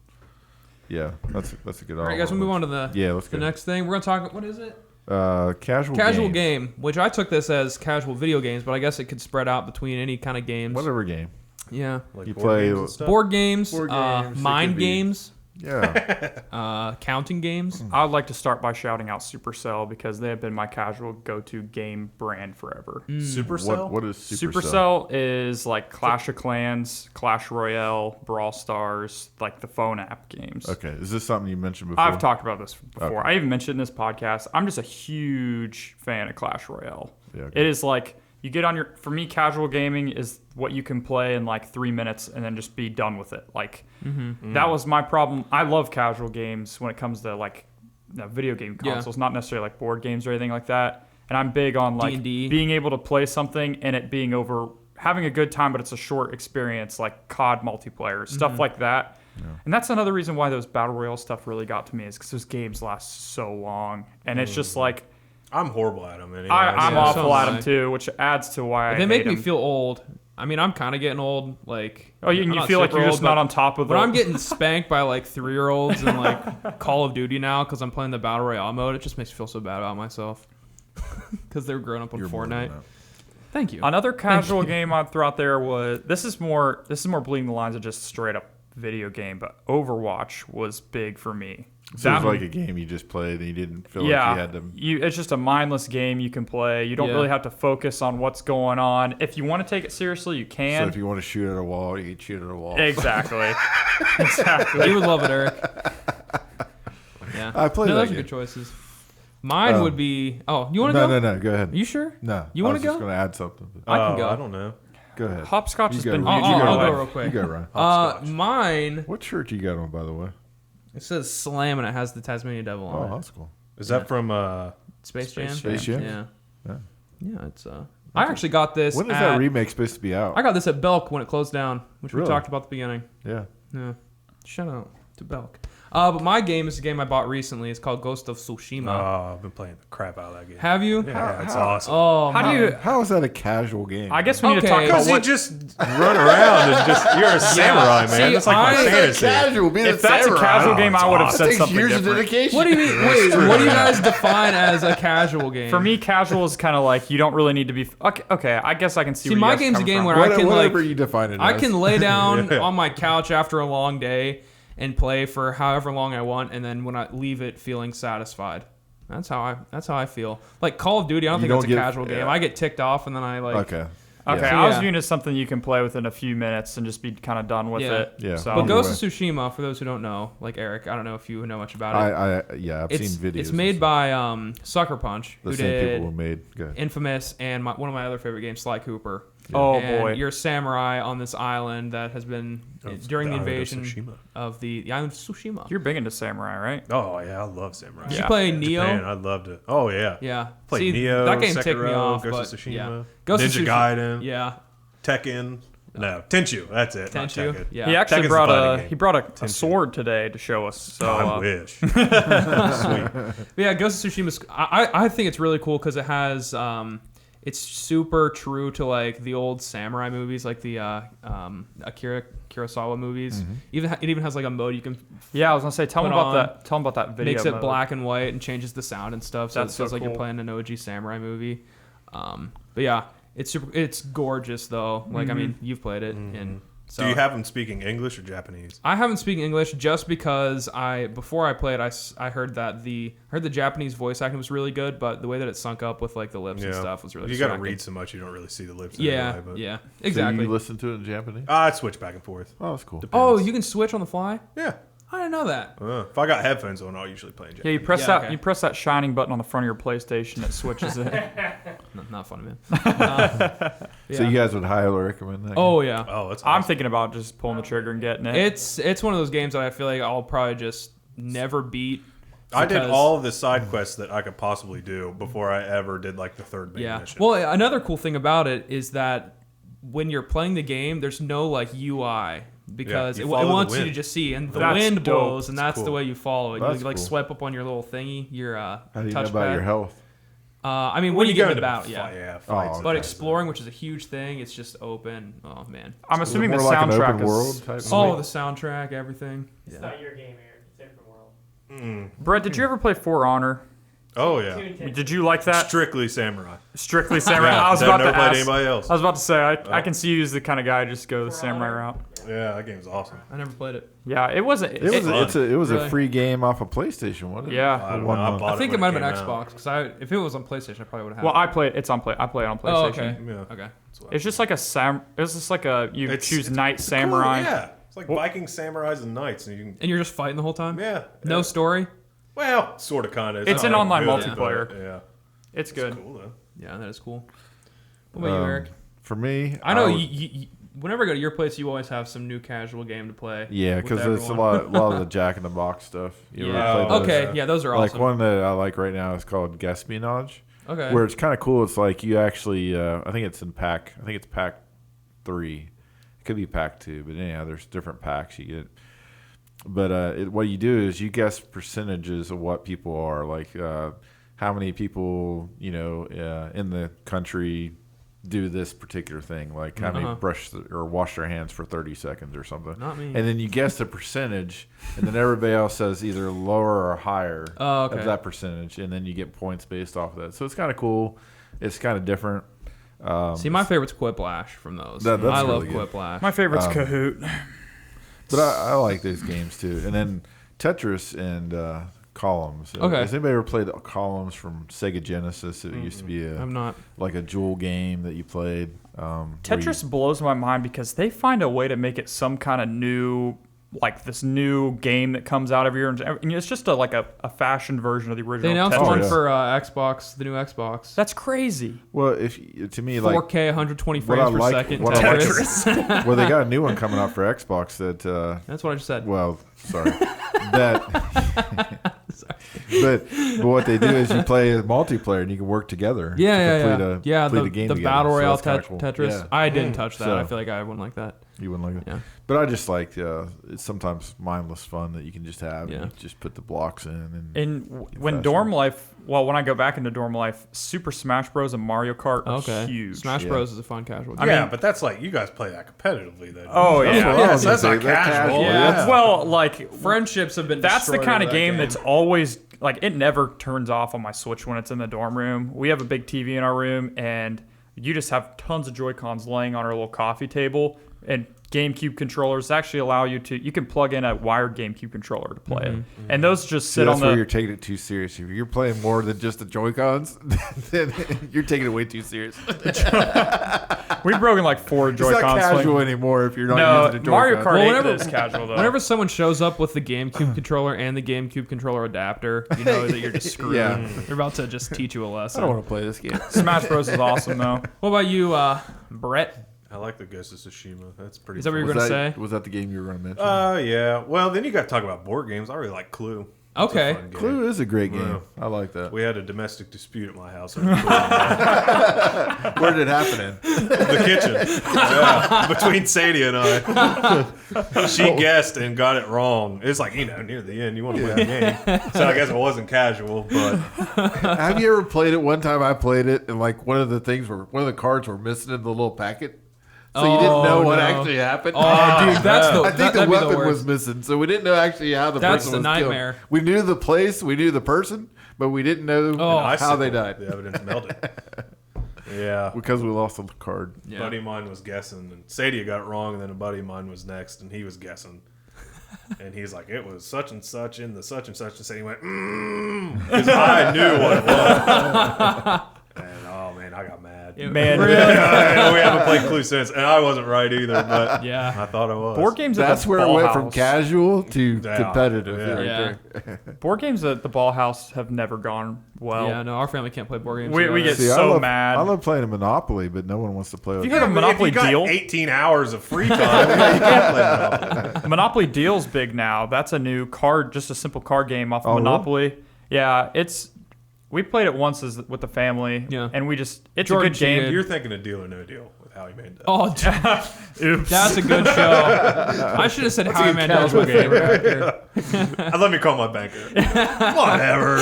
Yeah, that's a good. All right, guys, we'll move on to the let's the go. next thing. We're gonna talk. What is it? Casual Casual games. game, which I took this as casual video games, but I guess it could spread out between any kind of games. Whatever game. Yeah. Like You board play- games and stuff? Board games, Board games, it mind could be- games, Yeah. counting games. I would like to start by shouting out Supercell because they have been my casual go-to game brand forever. Supercell? What is Supercell? Supercell is like Clash of Clans, Clash Royale, Brawl Stars, like the phone app games. Okay, is this something you mentioned before? I've talked about this before. Okay. I even mentioned in this podcast. I'm just a huge fan of Clash Royale. Yeah, okay. It is like you get on for me, casual gaming is what you can play in like 3 minutes and then just be done with it. Like that was my problem. I love casual games when it comes to like video game Yeah. consoles, not necessarily like board games or anything like that. And I'm big on like D&D. being able to play something and it being over, having a good time, but it's a short experience, like COD multiplayer, stuff like that. And that's another reason why those battle royale stuff really got to me is because those games last so long, and it's just like I'm horrible at them anyway. I'm Yeah, awful so at am them I. too, which adds to why They I make hate me 'em. feel old. I mean, I'm kind of getting old. Like, Oh, you, I'm you not feel like super you're just old, not but on top of the. But I'm getting spanked by like 3-year-olds in like Call of Duty now because I'm playing the battle royale mode. It just makes me feel so bad about myself because they're growing up on You're more than Fortnite. that. Thank you. Another casual game I'd throw out there was this is more bleeding the lines of just straight up video game, but Overwatch was big for me. So it was like a game you just played and you didn't feel like you had to. It's just a mindless game you can play. You don't Yeah. really have to focus on what's going on. If you want to take it seriously, you So can. if you want to shoot at a wall, you can shoot at a wall. Exactly. Exactly. You would love it, Eric. Yeah. I played No, that those are game. good choices. Mine would be. Oh, you want to No, go? no, no. Go ahead. Are you sure? No. You I wanna was just go? going to add something. I can go. I don't know. Go ahead. Hopscotch You has go. been You huge. go, in my I'll life. go real quick. You go, Ryan. Hopscotch. Mine. What shirt you got on, by the way? It says Slam and it has the Tasmanian Devil on Oh, it. that's cool. Is that from Space Jam. Space Jam? Yeah. Yeah. Yeah, it's I actually got this. When is that remake supposed to be out? I got this at Belk when it closed down, which we Really? talked about at the beginning. Yeah. Yeah. Shout out to Belk. But my game is a game I bought recently. It's called Ghost of Tsushima. Oh, I've been playing the crap out of that game. Have you? Yeah, it's awesome. Oh, How do you? How is that a casual game? I guess we need to talk Okay. about Because you what. just run around and just you're a samurai, man. See, That's like my I- fantasy. Casual. Being If that's a casual game, I would have it said takes something years different. of dedication. What do you mean? Wait, what do you guys define as a casual game? For me, casual is kind of like you don't really need to be. Okay, I guess I can see. See, where my you guys game's a coming game from. where I can Whatever like you define it I as. can lay down Yeah. on my couch after a long day and play for however long I want, and then when I leave it feeling satisfied. That's how I feel. Like Call of Duty, I don't You think that's a don't get- casual game. yeah. I get ticked off and then I like. Okay. Okay, Yeah. I was Yeah. viewing it as something you can play within a few minutes and just be kind of done with Yeah. it. Yeah. So, But Either Ghost way. of Tsushima, for those who don't know, like Eric, I don't know if you know much about it. I've It's seen videos. it's made by Sucker Punch, the who same did people who made. Good. Infamous and one of my other favorite games, Sly Cooper. oh And boy, you're a samurai on this island that has been during the island of invasion Tsushima. of the island of Tsushima. you're big into samurai, right? Oh yeah, I love samurai. Did Yeah. you play Neo? Man, I'd love to. Oh yeah. Yeah. Played See, Neo, that game Sekiro, ticked me off. Ghost but, of Tsushima, yeah. Ghost Ninja of Tsushima, Gaiden, Yeah. Tekken. No, Tenchu. That's it. not Tenchu. Tekken. Yeah. He actually Tekken's brought the fighting a game. he brought a Tenchu. sword today to show us. So I wish. Sweet. But yeah, Ghost of Tsushima's. I think it's really cool because it has. It's super true to like the old samurai movies, like the Akira Kurosawa movies. It even has like a mode you can yeah, I was gonna say, tell me Put about on- that. Tell me about that video. makes it mode. black and white and changes the sound and stuff. So That's it feels so like you're cool. playing an OG samurai movie. But yeah, it's gorgeous though. Like I mean, you've played it, and so Do you have them speaking English or Japanese? I haven't speaking English just because before I played I heard that the Japanese voice acting was really good, but the way that it sunk up with like the lips and stuff was really. You got to distracting. read so much, you don't really see the lips. Yeah, anyway, but yeah, So exactly. you listen to it in Japanese? I'd switch back and forth. Oh, that's cool. Oh, you can switch on the fly? Yeah. I didn't know that. If I got headphones on, I'll usually play in Yeah, Japanese. you press Yeah, that. okay. You press that shining button on the front of your PlayStation that switches it. No, not funny, man. So you guys would highly recommend that? Oh yeah. Oh, that's I'm awesome. thinking about just pulling the trigger and getting it. It's one of those games that I feel like I'll probably just never beat. I did because- all of the side quests that I could possibly do before I ever did like the third main Yeah. mission. Well, another cool thing about it is that when you're playing the game, there's no like UI because you it follow the wants you to wind. just see, and the That's wind dope. blows, and that's That's the cool. way you follow it. That's You like cool. swipe up on your little thingy, your How do you know touchpad. about your health? I mean, When when you get go in the into bout, yeah. fights. Oh, But okay. exploring, which is a huge thing, it's just open. Oh man. I'm Is it assuming the more like an soundtrack open world type is. of Oh, thing? the soundtrack, everything. It's Yeah. not your game, Aaron. It's a different world. Brett, did you ever play For Honor? Oh yeah. Too intense. Did you like that? Strictly samurai. Strictly samurai. Yeah, I was I've about never to played ask. anybody else. I was about to say I can see you as the kind of guy who just go the For samurai Honor? route. Yeah, that game's awesome. I never played it. Yeah, it wasn't. It was fun. it was Really? a free game off of PlayStation, wasn't it? Yeah. I don't know. One I month. bought I think when it might have been came out. Xbox because if it was on PlayStation, I probably would have. Well, I play it. It's on play. I play it on Oh, PlayStation. okay. Yeah. Okay. It's just like it's just like a you It's- choose it's knight Cool, samurai. yeah. It's like Viking samurais and knights, and you can. And you're just fighting the whole time? Yeah. No story? Well, sort of, kind of. It's an not online good, multiplayer. but, Yeah. It's good. Cool though. Yeah, that is cool. What about you, Eric? For me, I know would- you, whenever I go to your place, you always have some new casual game to play. Yeah, with because it's a everyone. lot of the Jack in the Box stuff. You ever Yeah. played those? Okay, yeah, those are Like awesome. one that I like right now is called Gaspionage, Okay. where it's kind of cool. It's like you actually, I think it's in pack. I think it's pack 3. It could be pack 2, but anyhow, there's different packs you get. But what you do is you guess percentages of what people are, like how many people in the country do this particular thing, like how many brush or wash their hands for 30 seconds or something. Not me. And then you guess the percentage, and then everybody else says either lower or higher Oh, okay. of that percentage, and then you get points based off of that. So it's kind of cool. It's kind of different. See, my favorite's Quiplash from those. That's I love really good. Quiplash. My favorite's Kahoot. But I like those games too. And then Tetris and Columns. Okay. Has anybody ever played Columns from Sega Genesis? It used to be I'm not. like a jewel game that you played. Tetris blows my mind because they find a way to make it some kind of new, like this new game that comes out every year, and it's just like a fashioned version of the original. They announced Tetris. one yeah. for Xbox, the new Xbox. That's crazy. Well, if to me, like 4K, 120 what I frames per like- second. what I like- Tetris. well, they got a new one coming out for Xbox that. That's what I just said. Well, sorry. that but what they do is you play a multiplayer and you can work together. Yeah. Complete a game the together. battle So royale that's kinda cool. Tetris. Yeah. I didn't touch that. So- I feel like I wouldn't like that. You wouldn't like it. Yeah. But I just like it's sometimes mindless fun that you can just have. Yeah. And you just put the blocks in. When dorm life, when I go back into dorm life, Super Smash Bros. And Mario Kart are Okay. huge. Smash Yeah. Bros is a fun casual game. Yeah, but that's like you guys play that competitively, then. Oh, yeah. what I Yeah, was so that's gonna not say, they're casual. casual, yeah. Well, like Friendships have been that's the destroyed kind of over that game that's always like it never turns off on my Switch when it's in the dorm room. We have a big TV in our room, and you just have tons of Joy-Cons laying on our little coffee table, and GameCube controllers actually allow you can plug in a wired GameCube controller to play it, and those just See, sit that's on where the. you're taking it too serious. If you're playing more than just the Joy-Cons, then you're taking it way too serious. We've broken like 4 It's not Joy-Cons. casual anymore if you're not No, using the Mario Joy-Cons. Kart Well, 8 whenever- is casual though. Whenever someone shows up with the GameCube controller and the GameCube controller adapter, you know that you're just screwed. Yeah. They're about to just teach you a I lesson. don't want to play this game. Smash Bros is awesome though. What about you, Brett? I like the Ghost of Tsushima. That's pretty. Is that what you're fun. gonna say? Was that the game you were going to mention? Yeah. Well, then you got to talk about board games. I really like Clue. It's a Okay. fun game. Clue is a great game. Yeah. I like that. We had a domestic dispute at my house. Where did it happen in? The kitchen. Yeah, between Sadie and I. She guessed and got it wrong. It's like, near the end, you want to win the game. So I guess it wasn't casual, but Have you ever played it? One time I played it, and like one of the cards were missing in the little packet. So you didn't know what no. actually happened. Oh, dude, that's the. I think the that'd be weapon worst. was missing, so we didn't know actually how the That's person the was nightmare. killed. We knew the place, we knew the person, but we didn't know Oh. how they Icicle, died The evidence melted. Yeah. because we lost the card. Yeah. A buddy of mine was guessing, and Sadie got it wrong, and then a buddy of mine was next, and he was guessing. And he's like, it was such and such in the such and such, and Sadie went, because I knew what it was. And oh man, I got mad. Man, We haven't played Clue since, and I wasn't right either, but Yeah. I thought I was. board games at That's the where it Ball went from House- casual to Yeah. competitive. Yeah. right Yeah. there. Board games at the Ball House have never gone well. Yeah, no, our family can't play board games. We together. get See, so I love, mad. I love playing a Monopoly, but no one wants to play with you me. have a Monopoly if you got deal. 18 hours of free time, you can't play Monopoly. Monopoly Deal's big now. That's a new card, just a simple card game off of Oh, really? Monopoly. Yeah, we played it once with the family. Yeah. And it's Jordan a good game. cheated. You're thinking of Deal or No Deal with how he made that. Oh, dude, Oops. that's a good show. I should have said Howie Mandel's my favorite actor. Let me call my banker. Whatever.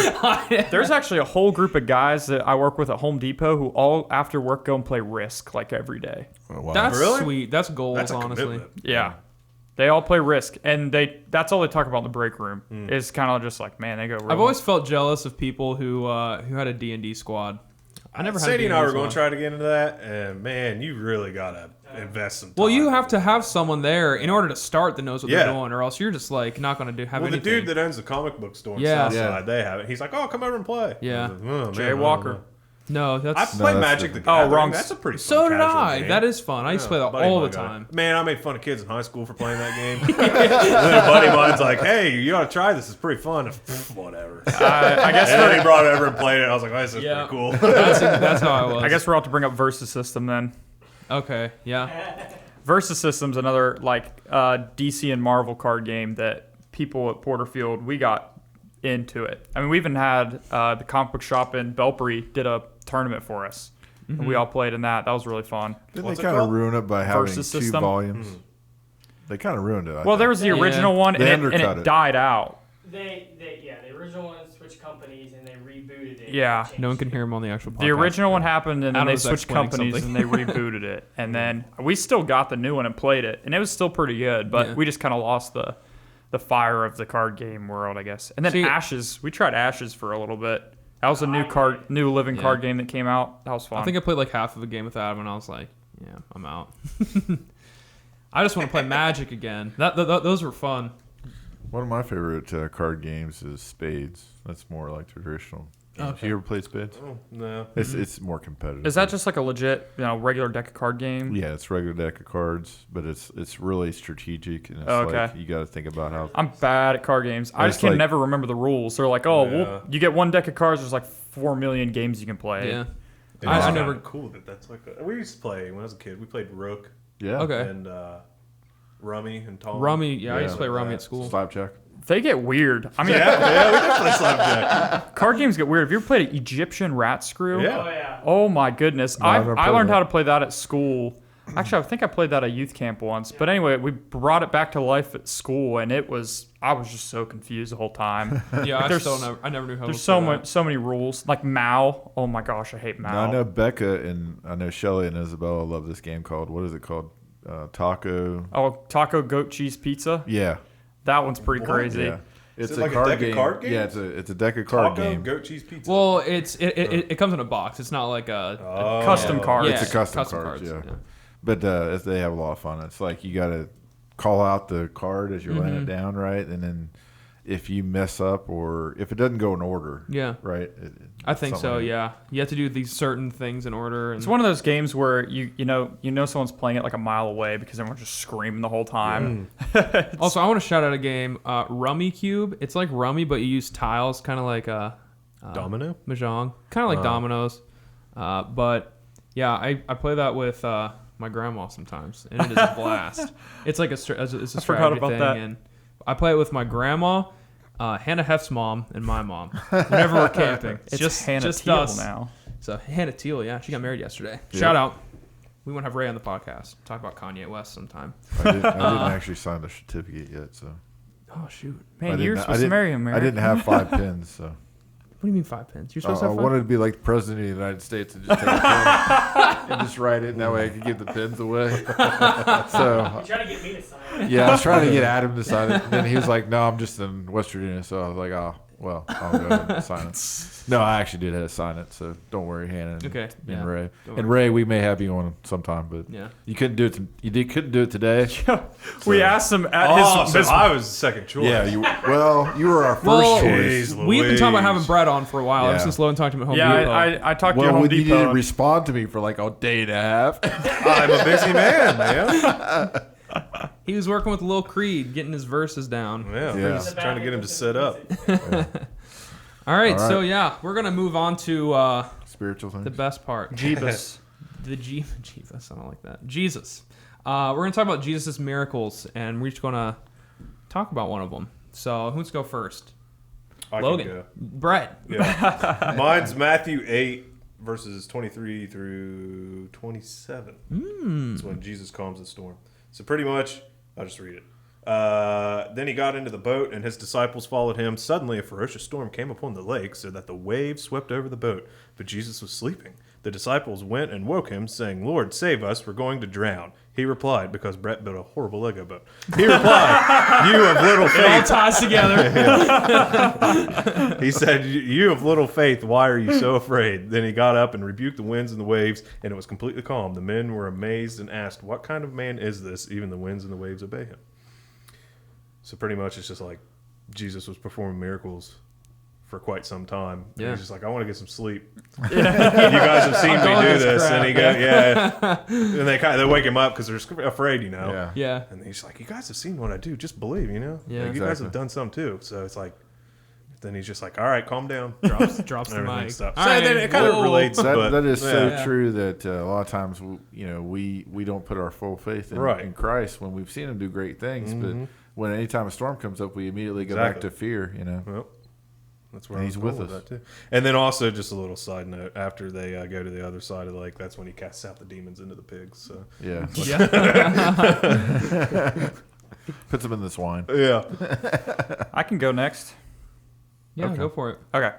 There's actually a whole group of guys that I work with at Home Depot who all after work go and play Risk like every day. Oh, wow. That's Really? sweet. That's goals, That's a honestly. commitment. Yeah. They all play Risk, and that's all they talk about in the break room. Is kind of just like, man, they go. I've always felt jealous of people who had a D&D squad. I never had. Sadie a and I D&D were going to squad. try to get into that, and man, you really got to invest some time. Well, you have to have someone there in order to start that knows what Yeah. they're doing, or else you're just like not going to have Well, the anything. dude that owns the comic book store in Yeah. Southside, they have it. He's like, oh, come over and play. Yeah. I was like, oh, man, Jay I don't Walker. know. No, I that's played that's Magic the different. Gathering. wrong. That's a pretty fun so did casual I. game. That is fun. I used to play that Buddy all of the mine got time. it. Man, I made fun of kids in high school for playing that game. And then a buddy of mine's like, hey, you ought to try this. It's pretty fun. Whatever. I guess And then he brought it over and played it. I was like, oh, this is Yeah. pretty cool. That's how I was. I guess we're out to bring up Versus System then. Okay. Yeah. Versus System's another DC and Marvel card game that people at Porterfield we got into it. I mean, we even had the comic book shop in Belpre did a tournament for us. And we all played in that. That was really fun. Didn't What's they it kind of called? ruin it by having Versus two system? volumes? They kind of ruined it. I Well, there think. was the Yeah. original one, They and undercut it it. died out. The original one switched companies and they rebooted it. Yeah. Changed No one can it. hear him on the actual podcast. The original one happened, and then Adam they was switched explaining companies something. and they rebooted it. And then we still got the new one and played it, and it was still pretty good. But Yeah. we just kind of lost the fire of the card game world, I guess. And then See- Ashes, we tried Ashes for a little bit. That was a new I new living Yeah. card game that came out. That was fun. I think I played like half of a game with Adam, and I was like, "Yeah, I'm out." I just want to play Magic again. Those were fun. One of my favorite card games is Spades. That's more like traditional. Okay. You ever played Spades? Oh, no. It's more competitive. Is that just like a legit, regular deck of card game? Yeah, it's regular deck of cards, but it's really strategic, and it's Okay. like you got to think about how. I'm bad at card games. I It's just can like- never remember the rules. They're like, oh, Yeah. well, you get one deck of cards. There's like 4 million games you can play. Yeah. I I never never. cool that's like we used to play when I was a kid. We played Rook Yeah. Okay. and Rummy and Tom. Rummy. Yeah, I used to Yeah. play Rummy Yeah. at school. Slapjack. They get weird. I mean, we definitely slapjack. card games get weird. Have you ever played Egyptian Rat Screw? Yeah. Oh yeah. Oh my goodness. No, I've never I played learned that. how to play that at school. Actually, I think I played that at youth camp once. But anyway, we brought it back to life at school, and I was just so confused the whole time. Yeah, I There's- never knew how. There's to so play much, so many rules. Like Mao. Oh my gosh, I hate Mao. Now, I know Becca and I know Shelly and Isabella love this game called, what is it called? Taco. Oh, taco goat cheese pizza. Yeah. That one's pretty crazy. Yeah. It's it a like a card deck of game. card games? Yeah, it's a deck of card Taco game. goat cheese pizza. Well, it comes in a box. It's not like a Custom cards. Yeah, It's a custom cards, yeah. But they have a lot of fun. It's like you got to call out the card as you're laying it down, right? And then if you mess up or if it doesn't go in order, Yeah. right? I think so. something- Yeah, you have to do these certain things in order. And It's one of those games where you know someone's playing it like a mile away because everyone's just screaming the whole time. Also, I want to shout out a game, Rummy Cube. It's like Rummy, but you use tiles, kind of like a Domino? mahjong, kind of like dominoes. But yeah, I play that with my grandma sometimes, and it is a blast. It's like it's a forgot strategy about thing, that. and I play it with my grandma, Hannah Heff's mom, and my mom. Whenever we're camping, It's just Hannah just Teal us. now. So Hannah Teal, yeah, she got married yesterday. Yeah. Shout out. We want to have Ray on the podcast. Talk about Kanye West sometime. I didn't actually sign the certificate yet, so. Oh shoot! Man, I you're didn't- supposed to marry him, I didn't have 5 pins, so. What do you mean 5 pins? You're supposed I to have 5? wanted to be like the president of the United States and just take a pen and just write it, and that way I could give the pins away. So, You trying to get me to sign it? yeah, I was trying to get Adam to sign it, and then he was like, "No, I'm just in West Virginia," so I was like, "Oh, well, I'll go ahead and sign it." No, I actually did have to sign it, so don't worry, Hannah and, Okay, and yeah. Ray. Don't And worry. Ray, we may have you on sometime, but Yeah. you couldn't do it. Couldn't do it today. We asked him at Awesome. his I was the second choice. Yeah, you were our first Well, choice. Jeez we've been talking about having Louise. Brett on for a while. Ever Yeah. since Logan talked to him at Home Yeah, Depot. I talked to you at Well, Home you Depot. didn't respond to me for like a day and a half. I'm a busy man, man. He was working with Lil Creed, getting his verses down. Yeah, Yeah. just trying to get him to sit up. All right, All right. so yeah, we're gonna move on to Spiritual things. the best part. Jeebus. Jesus, I don't like that. Jesus. We're gonna talk about Jesus' miracles, and we're just gonna talk about one of them. So who's go first? I Logan. can go. Brett. Yeah. Mine's Matthew 8, verses 23 through 27. That's when Jesus calms the storm. So pretty much, I'll just read it. Then he got into the boat, and his disciples followed him. Suddenly, a ferocious storm came upon the lake, so that the waves swept over the boat. But Jesus was sleeping. The disciples went and woke him, saying, "Lord, save us, we're going to drown." He replied, because Brett built a horrible Lego boat. He replied, "You of little It all faith." ties together. He said, "You have little faith, why are you so afraid?" Then he got up and rebuked the winds and the waves, and it was completely calm. The men were amazed and asked, "What kind of man is this? Even the winds and the waves obey him." So pretty much it's just like Jesus was performing miracles for quite some time. And Yeah. he's just like, "I want to get some sleep. You guys have seen me going do this this." crap. And he goes, "Yeah." And they wake him up because they're afraid, Yeah. Yeah. And he's like, "You guys have seen what I do. Just believe, Yeah. Like, you guys Exactly. have done some too." So it's like, then he's just like, "All right, calm down." Drops the Everything mic. stops. All So right, then it kind of whoa. relates, That, but that is so Yeah. true that a lot of times we don't put our full faith in, Right. in Christ when we've seen him do great things, but when anytime a storm comes up, we immediately go back Exactly. to fear. Well, that's where And I he's was going with us. that too. And then also just a little side note: after they go to the other side of the lake, that's when he casts out the demons into the pigs. So Yeah, Yeah. puts them in the swine. yeah, I can go next. Yeah, Okay. go for it. Okay.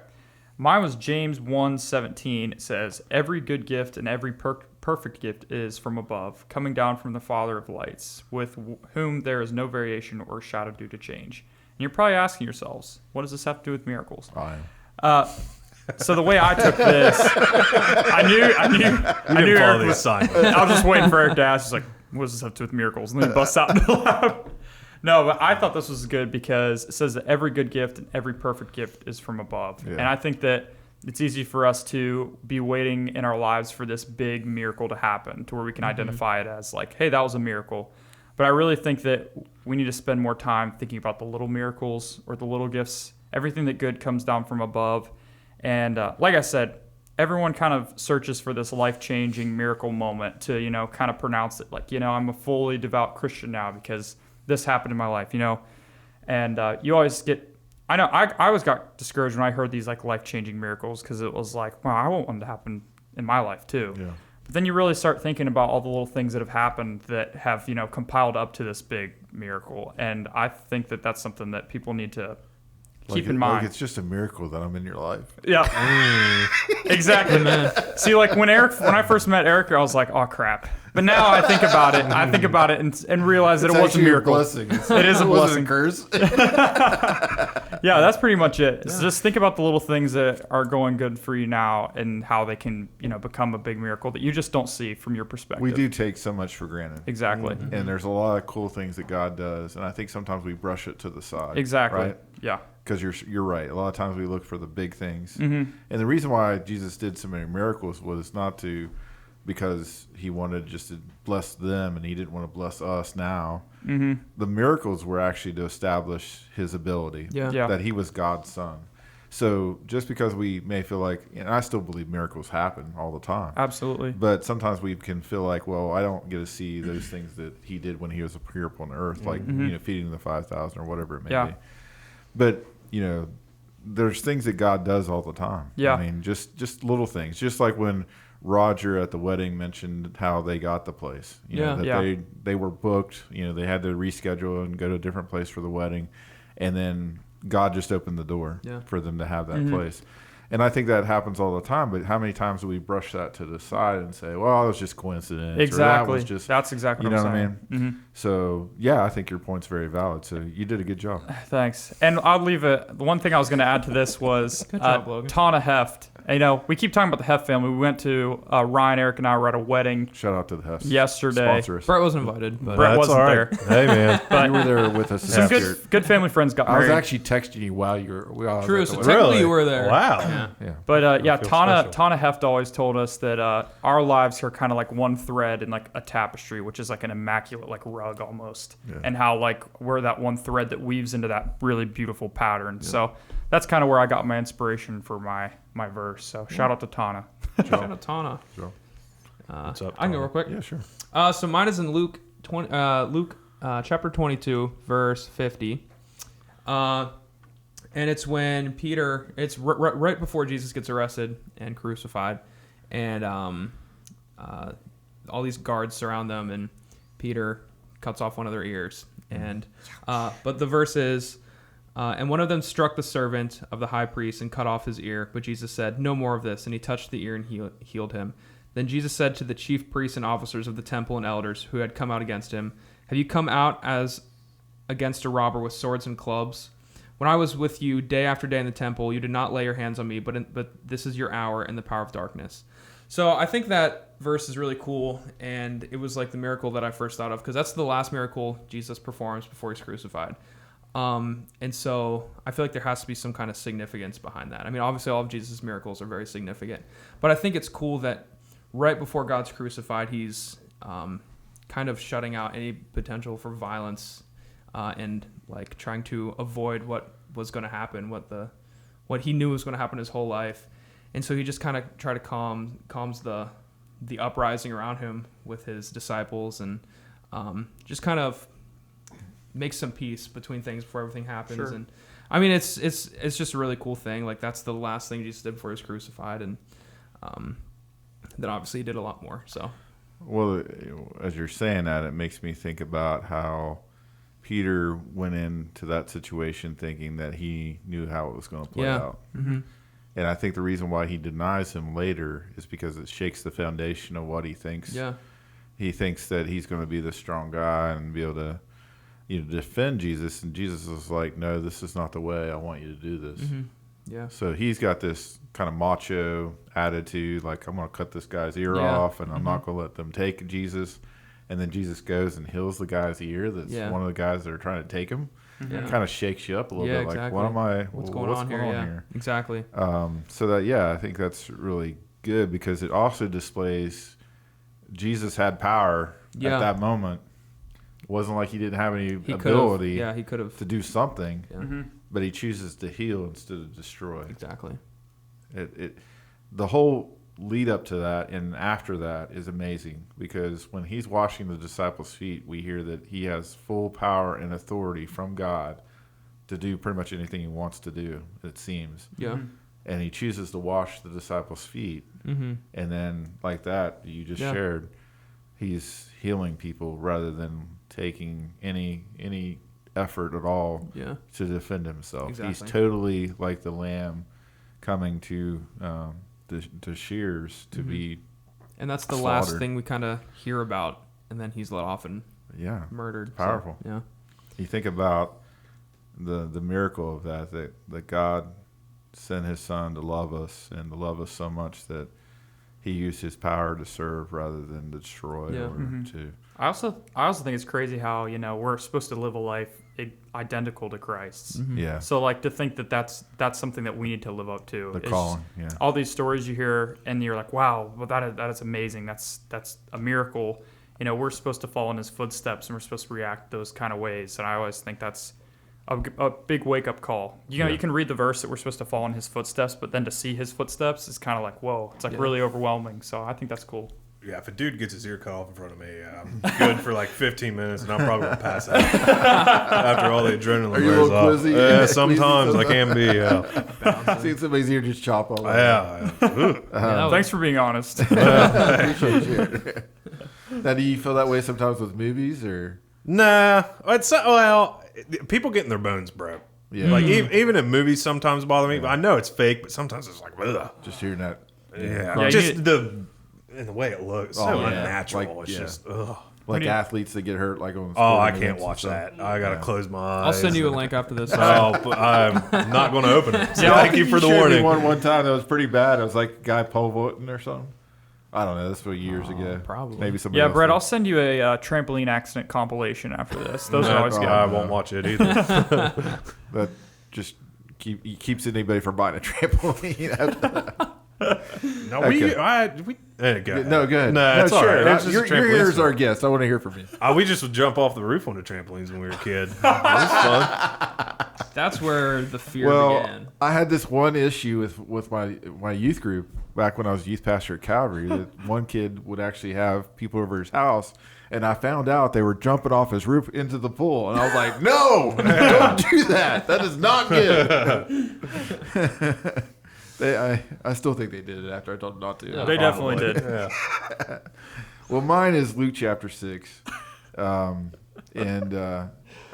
Mine was James 1:17. It says, "Every good gift and every perfect gift is from above, coming down from the Father of lights, with whom there is no variation or shadow due to change." And you're probably asking yourselves, what does this have to do with miracles? So the way I took this, I knew follow Eric the was. assignment. I was just waiting for Eric to ask. He's like, "What does this have to do with miracles?" And then he busts out into the laugh. No, but I thought this was good because it says that every good gift and every perfect gift is from above. Yeah. And I think that it's easy for us to be waiting in our lives for this big miracle to happen to where we can identify it as like, hey, that was a miracle. But I really think that we need to spend more time thinking about the little miracles or the little gifts. Everything that good comes down from above. And like I said, everyone kind of searches for this life-changing miracle moment to, kind of pronounce it like, I'm a fully devout Christian now because this happened in my life, And you always get, I know, I always got discouraged when I heard these like life-changing miracles because it was like, wow, I want one to happen in my life too. Yeah. But then you really start thinking about all the little things that have happened that have, compiled up to this big miracle. And I think that that's something that people need to keep in mind. Like it's just a miracle that I'm in your life. Yeah, exactly, man. See, like when I first met Eric, I was like, oh crap. But now I think about it, and realize that it was a miracle. Blessing. It is a blessing. Curse. Yeah, that's pretty much it. So just think about the little things that are going good for you now and how they can, become a big miracle that you just don't see from your perspective. We do take so much for granted. Exactly. And there's a lot of cool things that God does, and I think sometimes we brush it to the side. Exactly. Right? Yeah. Because you're right. A lot of times we look for the big things. Mm-hmm. And the reason why Jesus did so many miracles was not because he wanted just to bless them and he didn't want to bless us now. Mm-hmm. The miracles were actually to establish his ability, Yeah. that he was God's son. So just because we may feel like, and I still believe miracles happen all the time. Absolutely. But sometimes we can feel like, well, I don't get to see those things that he did when he was here upon earth, like feeding the 5,000 or whatever it may be. But there's things that God does all the time. Yeah. I mean, just little things. Just like when Roger at the wedding mentioned how they got the place. They were booked. They had to reschedule and go to a different place for the wedding, and then God just opened the door for them to have that place. And I think that happens all the time. But how many times do we brush that to the side and say, "Well, it was just coincidence." Exactly. Or that was just, that's exactly what I'm saying. You know what I mean? So yeah, I think your point's very valid. So you did a good job. Thanks. And I'll leave it. The one thing I was going to add to this was Good job, Logan. Tana Heft. We keep talking about the Heft family. We went to Ryan, Eric, and I were at a wedding Shout out to the Hefts. yesterday. Sponsor us. Brett wasn't invited, but Brett That's wasn't all right. there. Hey, man. But You were there with us. some good family friends got I was married. actually texting you while you were. true. So Well, technically Really? you were there. Wow. Yeah. yeah. But feel special. Tana Heft always told us that our lives are kind of like one thread in like a tapestry, which is like an immaculate like rug almost, and how like we're that one thread that weaves into that really beautiful pattern. So that's kind of where I got my inspiration for my verse. So shout out to Tana. Shout out Tana. Sure. What's up, I can go Tana? real quick. Yeah, sure. So mine is in Luke chapter 22, verse 50. And it's when Peter, it's right before Jesus gets arrested and crucified. And all these guards surround them, and Peter cuts off one of their ears. And but the verse is, and one of them struck the servant of the high priest and cut off his ear. But Jesus said, "No more of this." And he touched the ear and healed him. Then Jesus said to the chief priests and officers of the temple and elders who had come out against him, "Have you come out as against a robber with swords and clubs? When I was with you day after day in the temple, you did not lay your hands on me, but this is your hour and the power of darkness." So I think that verse is really cool, and it was like the miracle that I first thought of, because that's the last miracle Jesus performs before he's crucified. And so I feel like there has to be some kind of significance behind that. I mean, obviously all of Jesus' miracles are very significant, but I think it's cool that right before God's crucified, he's kind of shutting out any potential for violence and like trying to avoid what was going to happen, what he knew was going to happen his whole life. And so he just kind of tried to calms the uprising around him with his disciples, and just kind of makes some peace between things before everything happens. Sure. And I mean, it's just a really cool thing. Like that's the last thing Jesus did before he was crucified, and then obviously he did a lot more. So, Well, as you're saying that, it makes me think about how Peter went into that situation thinking that he knew how it was going to play out. Mm-hmm. And I think the reason why he denies him later is because it shakes the foundation of what he thinks. Yeah. He thinks that he's going to be the strong guy and be able to, defend Jesus. And Jesus is like, "No, this is not the way. I want you to do this." Mm-hmm. Yeah. So he's got this kind of macho attitude, like, "I'm going to cut this guy's ear Yeah. off, and I'm not going to let them take Jesus." And then Jesus goes and heals the guy's ear. That's one of the guys that are trying to take him. Yeah. It kind of shakes you up a little bit, like, exactly. what am I? What's going on here? Yeah. Exactly. So that, I think that's really good, because it also displays Jesus had power at that moment. It wasn't like he didn't have any ability he could have to do something, Yeah. but he chooses to heal instead of destroy. Exactly. The whole lead up to that and after that is amazing, because when he's washing the disciples' feet, we hear that he has full power and authority from God to do pretty much anything he wants to do, it seems. Yeah. And he chooses to wash the disciples' feet. And then, like that, you just shared, he's healing people rather than taking any effort at all to defend himself. Exactly. He's totally like the lamb coming to shears to be And that's the slaughtered. last thing we kind of hear about, and then he's let off and murdered. Powerful. So, yeah. You think about the miracle of that God sent his son to love us and to love us so much that he used his power to serve rather than to destroy or to. I also think it's crazy how we're supposed to live a life identical to Christ's. Yeah. So like to think that that's something that we need to live up to. The It's calling. just Yeah. all these stories you hear and you're like, wow, well that is amazing. That's a miracle. We're supposed to follow in his footsteps and we're supposed to react those kind of ways. And I always think that's a big wake up call. You can read the verse that we're supposed to follow in his footsteps, but then to see his footsteps is kind of like, whoa, it's like really overwhelming. So I think that's cool. Yeah, if a dude gets his ear cut off in front of me, I'm good for like 15 minutes, and I'm probably going to pass out after all the adrenaline Are you a wears little off. quizzy? Yeah, sometimes I can be, yeah. Seeing somebody's ear just chop all over. Yeah. Thanks for being honest. Appreciate you. Now, do you feel that way sometimes with movies, or? Nah, people getting their bones broke. Yeah. Like, even in movies sometimes bother me. I know it's fake, but sometimes it's like, ugh. Just hearing that. Yeah, Just the way it looks, so yeah. unnatural. Like, it's just, ugh. Like athletes that get hurt, like on. Oh, I sporting can't events and watch stuff. that. I gotta close my eyes. I'll send you a link after this. Oh, but I'm not going to open it. So I thank think you for the showed me warning. one time that was pretty bad. It was like a guy pole vaulting or something. I don't know. This was years ago. probably. Maybe somebody. Yeah, else Brett, did. I'll send you a trampoline accident compilation after this. Those are always good. I won't watch it either. That just keeps anybody from buying a trampoline. After that. No, Okay. go ahead. No, go ahead. No, it's all sure. right. It's just You're a trampoline here as story. our guest. I want to hear from you. We just would jump off the roof on the trampolines when we were a kid. It was fun. That's where the fear Well, began. I had this one issue with my youth group back when I was youth pastor at Calvary. That one kid would actually have people over his house, and I found out they were jumping off his roof into the pool, and I was like, "No, don't do that. That is not good." I still think they did it after I told them not to. Yeah. They definitely did. Yeah. Well, mine is Luke chapter 6, and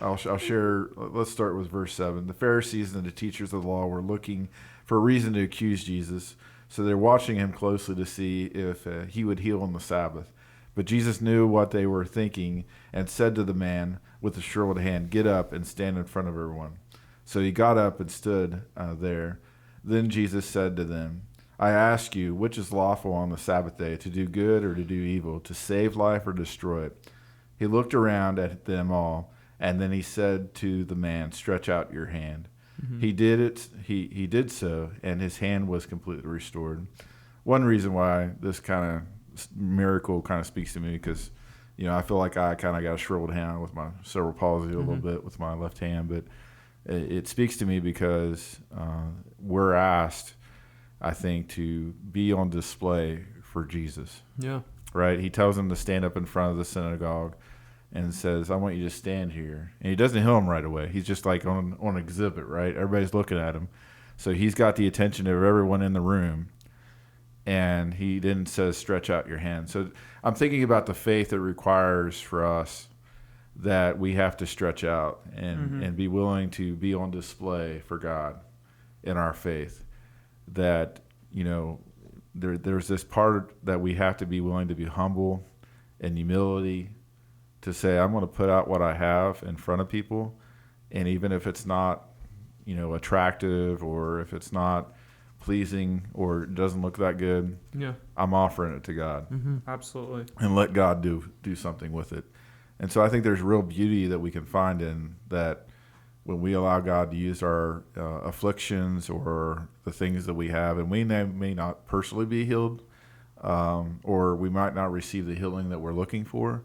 I'll share. Let's start with verse 7. The Pharisees and the teachers of the law were looking for a reason to accuse Jesus, so they're watching him closely to see if he would heal on the Sabbath. But Jesus knew what they were thinking and said to the man with the shriveled hand, "Get up and stand in front of everyone." So he got up and stood there. Then Jesus said to them, "I ask you, which is lawful on the Sabbath day, to do good or to do evil, to save life or destroy it?" He looked around at them all, and then he said to the man, "Stretch out your hand." He did it. He did so, and his hand was completely restored. One reason why this kind of miracle kind of speaks to me, because I feel like I kind of got a shriveled hand with my cerebral palsy a little bit with my left hand, but it speaks to me because we're asked, I think, to be on display for Jesus. Yeah. Right? He tells him to stand up in front of the synagogue and says, "I want you to stand here." And he doesn't heal him right away. He's just like on exhibit, right? Everybody's looking at him. So he's got the attention of everyone in the room. And he then says, "Stretch out your hand." So I'm thinking about the faith it requires for us, that we have to stretch out and be willing to be on display for God in our faith. That, there's this part that we have to be willing to be humble and humility, to say, I'm going to put out what I have in front of people. And even if it's not, attractive, or if it's not pleasing, or it doesn't look that good, I'm offering it to God. Absolutely. And let God do something with it. And so I think there's real beauty that we can find in that when we allow God to use our afflictions or the things that we have, and we may not personally be healed, or we might not receive the healing that we're looking for,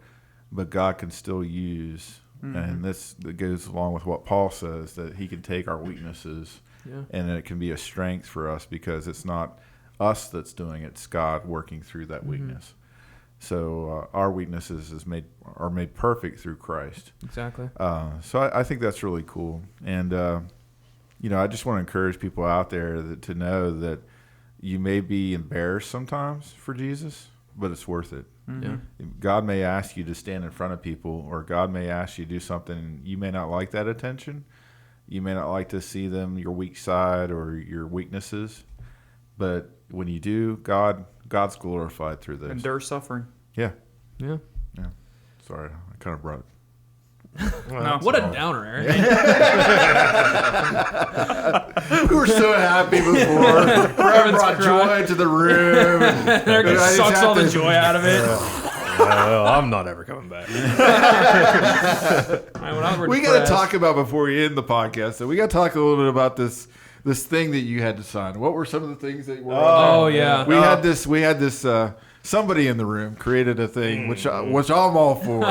but God can still use. And this goes along with what Paul says, that he can take our weaknesses and it can be a strength for us, because it's not us that's doing it, it's God working through that weakness. So our weaknesses are made perfect through Christ. Exactly. So I think that's really cool. And, I just want to encourage people out there to know that you may be embarrassed sometimes for Jesus, but it's worth it. Yeah. God may ask you to stand in front of people, or God may ask you to do something. You may not like that attention. You may not like to see them, your weak side or your weaknesses. But when you do, God's glorified through this. Endure suffering. Yeah. Yeah. Yeah. Sorry, I kind of brought it. No. What a downer, Aaron. We were so happy before. Brad brought joy to the room. Eric just sucks all the joy out of it. Well, I'm not ever coming back. We got to talk about, before we end the podcast, so we got to talk a little bit about this thing that you had to sign. What were some of the things that were on Oh, yeah. We had this somebody in the room created a thing, which I'm all for.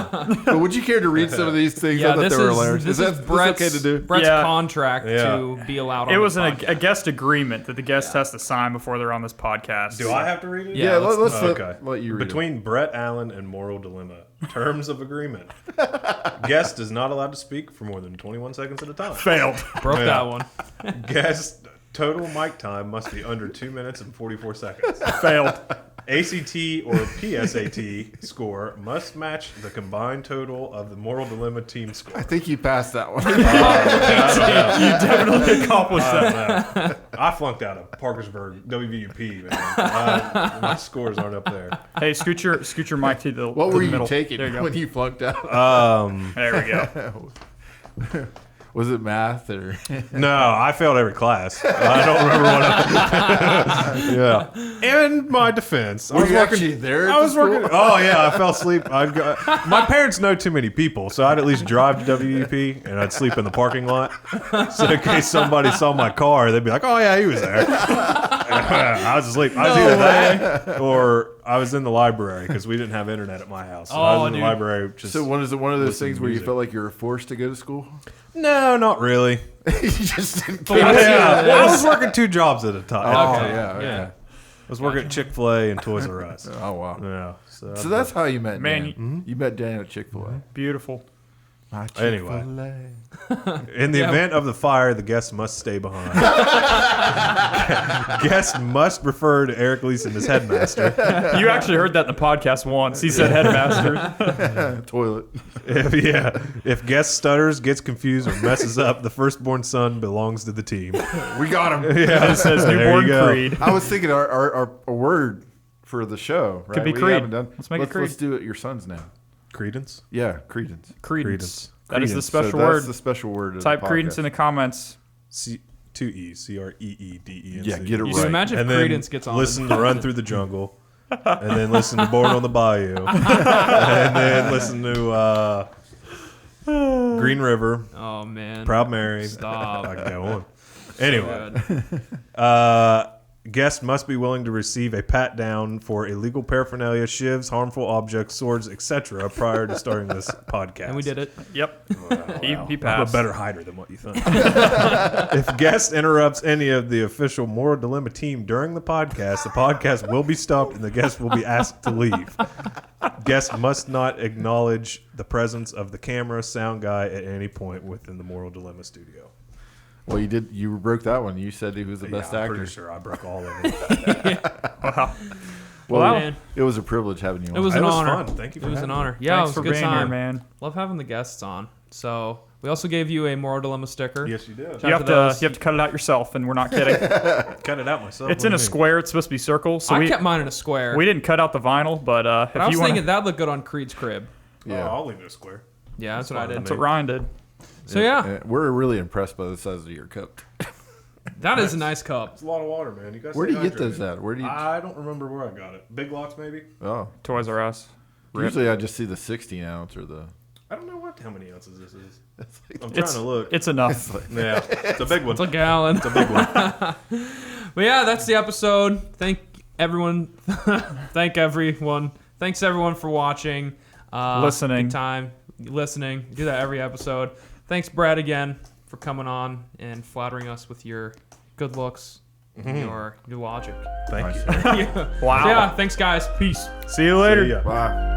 But would you care to read some of these things? I thought they were hilarious. This Is is that Brett's, okay to do? Brett's Yeah. contract Yeah. to be allowed on It was the a podcast. guest agreement that the guest has to sign before they're on this podcast. Do I have to read it? Yeah, let's Okay. let you read Between Brett Allen and Moral Dilemma, terms of agreement. Guest is not allowed to speak for more than 21 seconds at a time. Failed. Broke Yeah. that one. Guest total mic time must be under 2 minutes and 44 seconds. Failed. ACT or PSAT score must match the combined total of the Moral Dilemma team score. I think you passed that one. You definitely accomplished that. I flunked out of Parkersburg WVUP, man. My scores aren't up there. Hey, scoot your mic to the What to were the you middle. taking There you go. when you flunked out? There we go. Was it math or? No, I failed every class. I don't remember what Yeah. In my defense, I Were was you working. actually there? I was working. Oh yeah, I fell asleep. My parents know too many people, so I'd at least drive to WEP and I'd sleep in the parking lot. So in case somebody saw my car, they'd be like, "Oh yeah, he was there." I was asleep. I was either that or I was in the library because we didn't have internet at my house. So I was in the library. Just So one of those listening things to where you music. felt like you were forced to go to school? No, not really. You just didn't. Yeah, I was working 2 jobs at a time. Oh Okay. yeah, okay. Yeah. I was working at Chick-fil-A and Toys R Us. Oh wow. Yeah. So that's how you met Man, Dan. You met Dan at Chick-fil-A. Beautiful. My Anyway. Chick-fil-A. In the event of the fire, the guests must stay behind. Guests must refer to Eric Leeson as headmaster. You actually heard that in the podcast once. He said headmaster. Toilet. If guest stutters, gets confused, or messes up, the firstborn son belongs to the team. We got him. It says There newborn you go. creed. I was thinking our word for the show. Right? Could be We Creed. haven't done- Let's make it Creed. Let's do it. Your son's name. Credence? Yeah, credence. Credence. That is the Credence. special So word. That's the special word. Of Type the credence podcast. in the comments. 2 E's. CREEDENC. Yeah, get it You right. should imagine if And then Credence gets on. listen to Run Through the Jungle. And then listen to Born on the Bayou. And then listen to Green River. Oh man. Proud Mary. Stop. I can go on. Anyway. Good. Guests must be willing to receive a pat down for illegal paraphernalia, shivs, harmful objects, swords, etc. prior to starting this podcast. And we did it. Yep. He I'm a passed. better hider than what you think. If guest interrupts any of the official Moral Dilemma team during the podcast will be stopped and the guest will be asked to leave. Guests must not acknowledge the presence of the camera, sound guy at any point within the Moral Dilemma studio. Well, you did. You broke that one. You said he was the best I'm actor. pretty sure I broke all of them. Well, Man. it was a privilege having you on. It was It an was honor. fun. Thank you for It was an having me. honor. Yeah, Thanks it for was a good being time. here, man. Love having the guests on. So we also gave you a Moral Dilemma sticker. Yes, you did. Shout You out have to to those. you have to cut it out yourself, and we're not kidding. Cut it out myself. It's What in do a you mean? square. It's supposed to be circle. So I we kept mine in a square. we didn't cut out the vinyl, but but I if was you want, thinking that looked good on Creed's crib. Yeah. Oh, I'll leave it a square. Yeah, that's what I did. that's what Ryan did. So yeah, And we're really impressed by the size of your cup. that is a nice cup. It's a lot of water, man. You guys Where do stay you get those hydrated. at? Where do you? I don't remember where I got it. Big Lots, maybe. Oh, Toys R Us. usually I just see the 16 ounce or the. I don't know how many ounces this is. It's I'm like, trying to look. It's enough. Yeah, it's a big one. It's a gallon. It's a big one. But yeah, that's the episode. Thank everyone. Thanks everyone for watching. Listening. Good time. Listening. Do that every episode. Thanks, Brad, again for coming on and flattering us with your good looks your logic. Thank you. Yeah. Wow. Yeah. Thanks, guys. Peace. See you later. See ya. Bye.